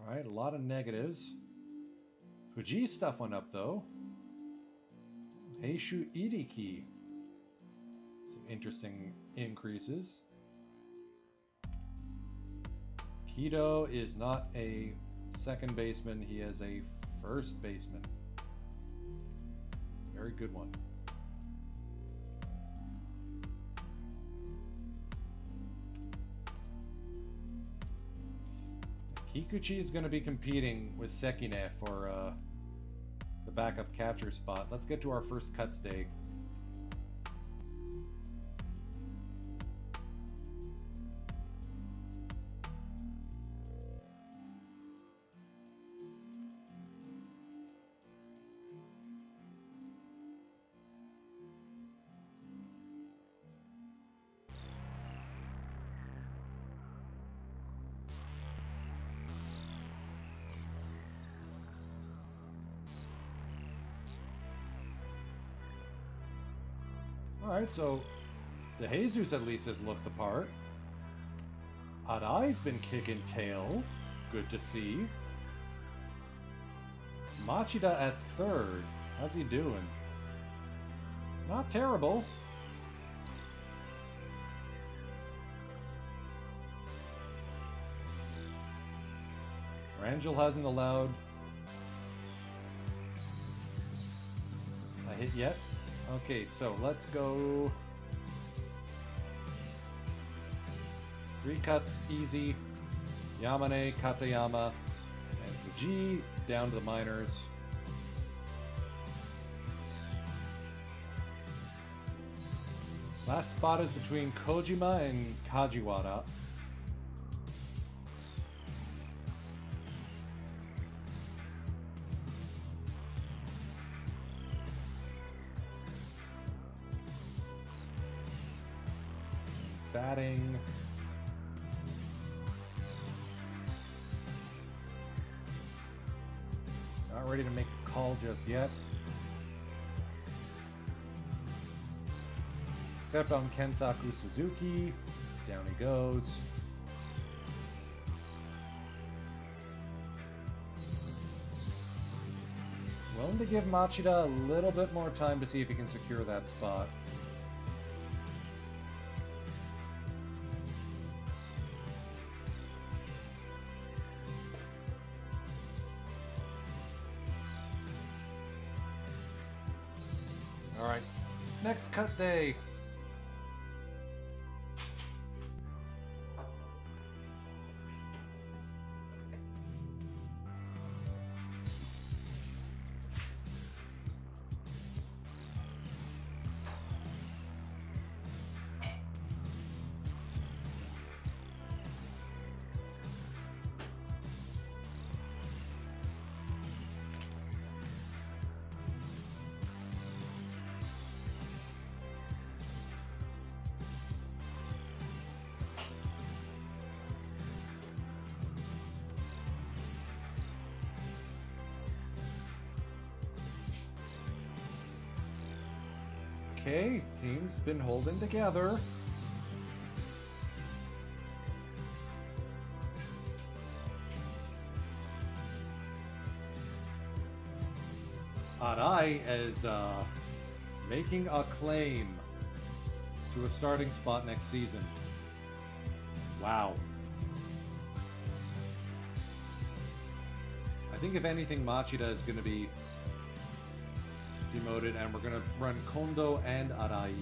Alright, a lot of negatives. Fuji's stuff went up though. Heishu Idiki. Some interesting increases. Kido is not a second baseman, he is a first baseman. Very good one. Kikuchi is going to be competing with Sekine for the backup catcher spot. Let's get to our first cut stake. Alright, so DeJesus at least has looked the part. Adai's been kicking tail. Good to see. Machida at third. How's he doing? Not terrible. Rangel hasn't allowed a hit yet. Okay, so let's go 3 cuts easy. Yamane, Katayama, and Fuji down to the minors. Last spot is between Kojima and Kajiwara. Batting. Not ready to make a call just yet. Except on Kensaku Suzuki. Down he goes. Willing to give Machida a little bit more time to see if he can secure that spot. Alright, next cut day. Okay, team's been holding together. Arai is making a claim to a starting spot next season. Wow. I think if anything, Machida is going to be demoted, and we're going to run Kondo and Arai.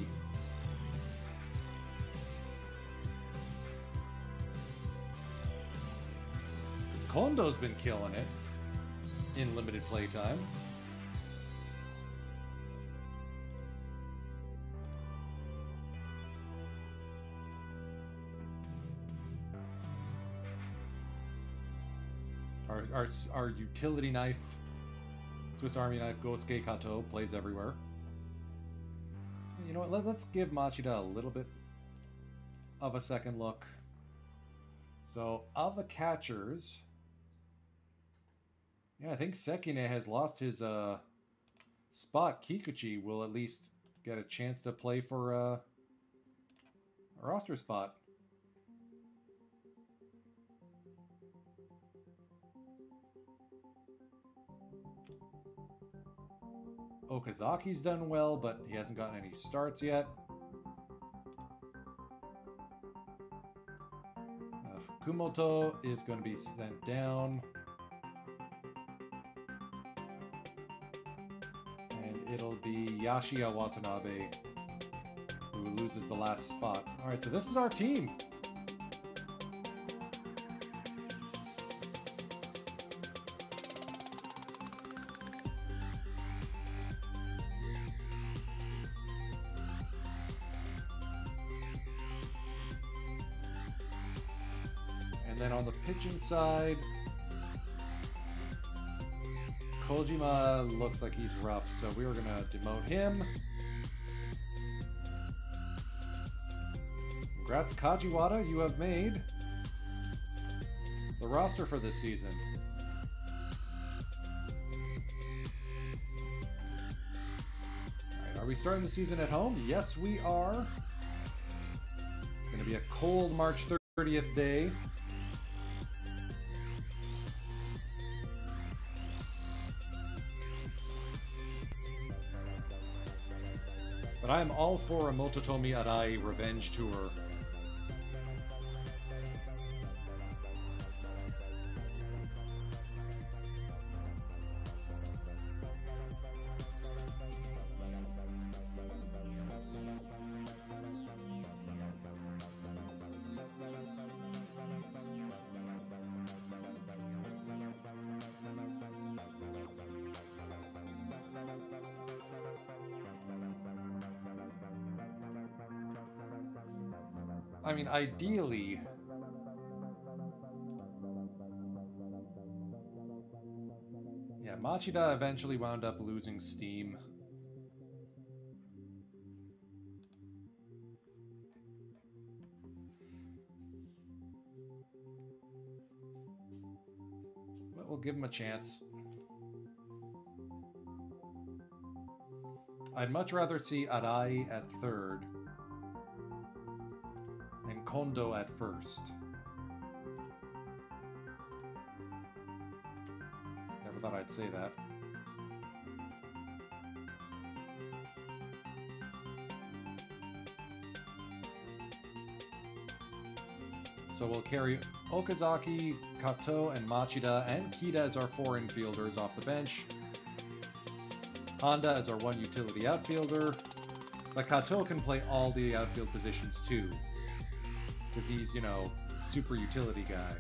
Kondo's been killing it in limited playtime. Our utility knife, Swiss Army knife, Gosuke Kato, plays everywhere. You know what, let's give Machida a little bit of a second look. So, of the catchers, yeah, I think Sekine has lost his spot. Kikuchi will at least get a chance to play for a roster spot. Okazaki's done well, but he hasn't gotten any starts yet. Kumoto is going to be sent down. And it'll be Yashiya Watanabe who loses the last spot. Alright, so this is our team. And then on the pitching side, Kojima looks like he's rough, so we were going to demote him. Congrats, Kajiwada, you have made the roster for this season. Alright, are we starting the season at home? Yes, we are. It's going to be a cold March 30th day. But I am all for a Mototomi Arai revenge tour. I mean, ideally, yeah, Machida eventually wound up losing steam. But we'll give him a chance. I'd much rather see Arai at third and Kondo at first. Never thought I'd say that. So we'll carry Okazaki, Kato, and Machida, and Kida as our four infielders off the bench. Honda as our one utility outfielder. But Kato can play all the outfield positions too, because he's, you know, super utility guy.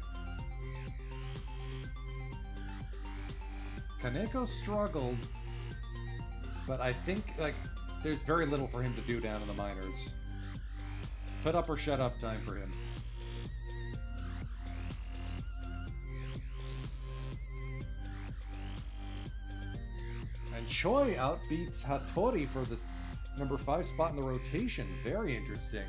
Kaneko struggled, but I think, like, there's very little for him to do down in the minors. Put up or shut up time for him. And Choi outbeats Hattori for the number 5 spot in the rotation. Very interesting.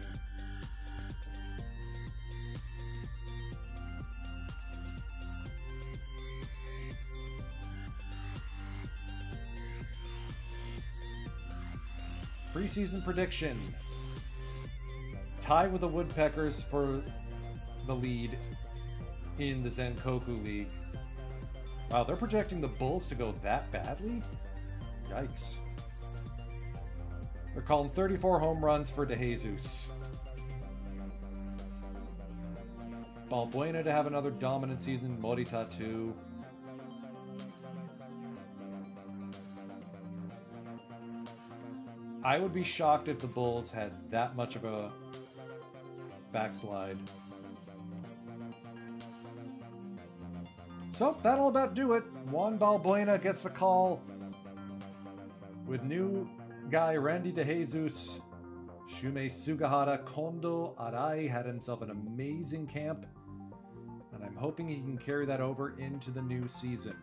Preseason prediction. Tie with the Woodpeckers for the lead in the Zenkoku League. Wow, they're projecting the Bulls to go that badly? Yikes. They're calling 34 home runs for DeJesus. Balbuena to have another dominant season. Morita too. I would be shocked if the Bulls had that much of a backslide. So that'll about do it. Juan Balbuena gets the call with new guy Randy DeJesus. Shumei Sugahara, Kondo Arai had himself an amazing camp, and I'm hoping he can carry that over into the new season.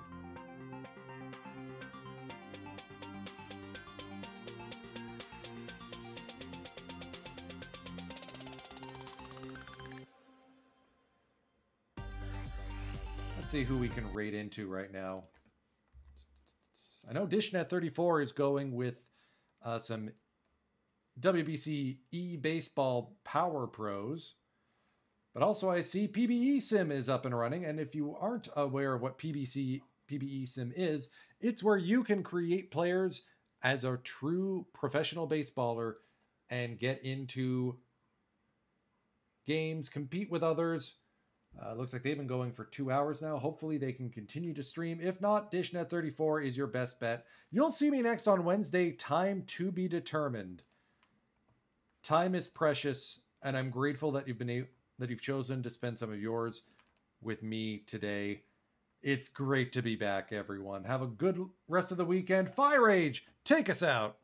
Let's see who we can rate into right now. I know DishNet34 is going with some WBC eBaseball Power Pros, but also I see PBE Sim is up and running, and if you aren't aware of what PBE Sim is, it's where you can create players as a true professional baseballer and get into games, compete with others. Looks like they've been going for 2 hours now. Hopefully they can continue to stream. If not, DishNet34 is your best bet. You'll see me next on Wednesday, time to be determined. Time is precious, and I'm grateful that you've chosen to spend some of yours with me today. It's great to be back, everyone. Have a good rest of the weekend. Firage, take us out.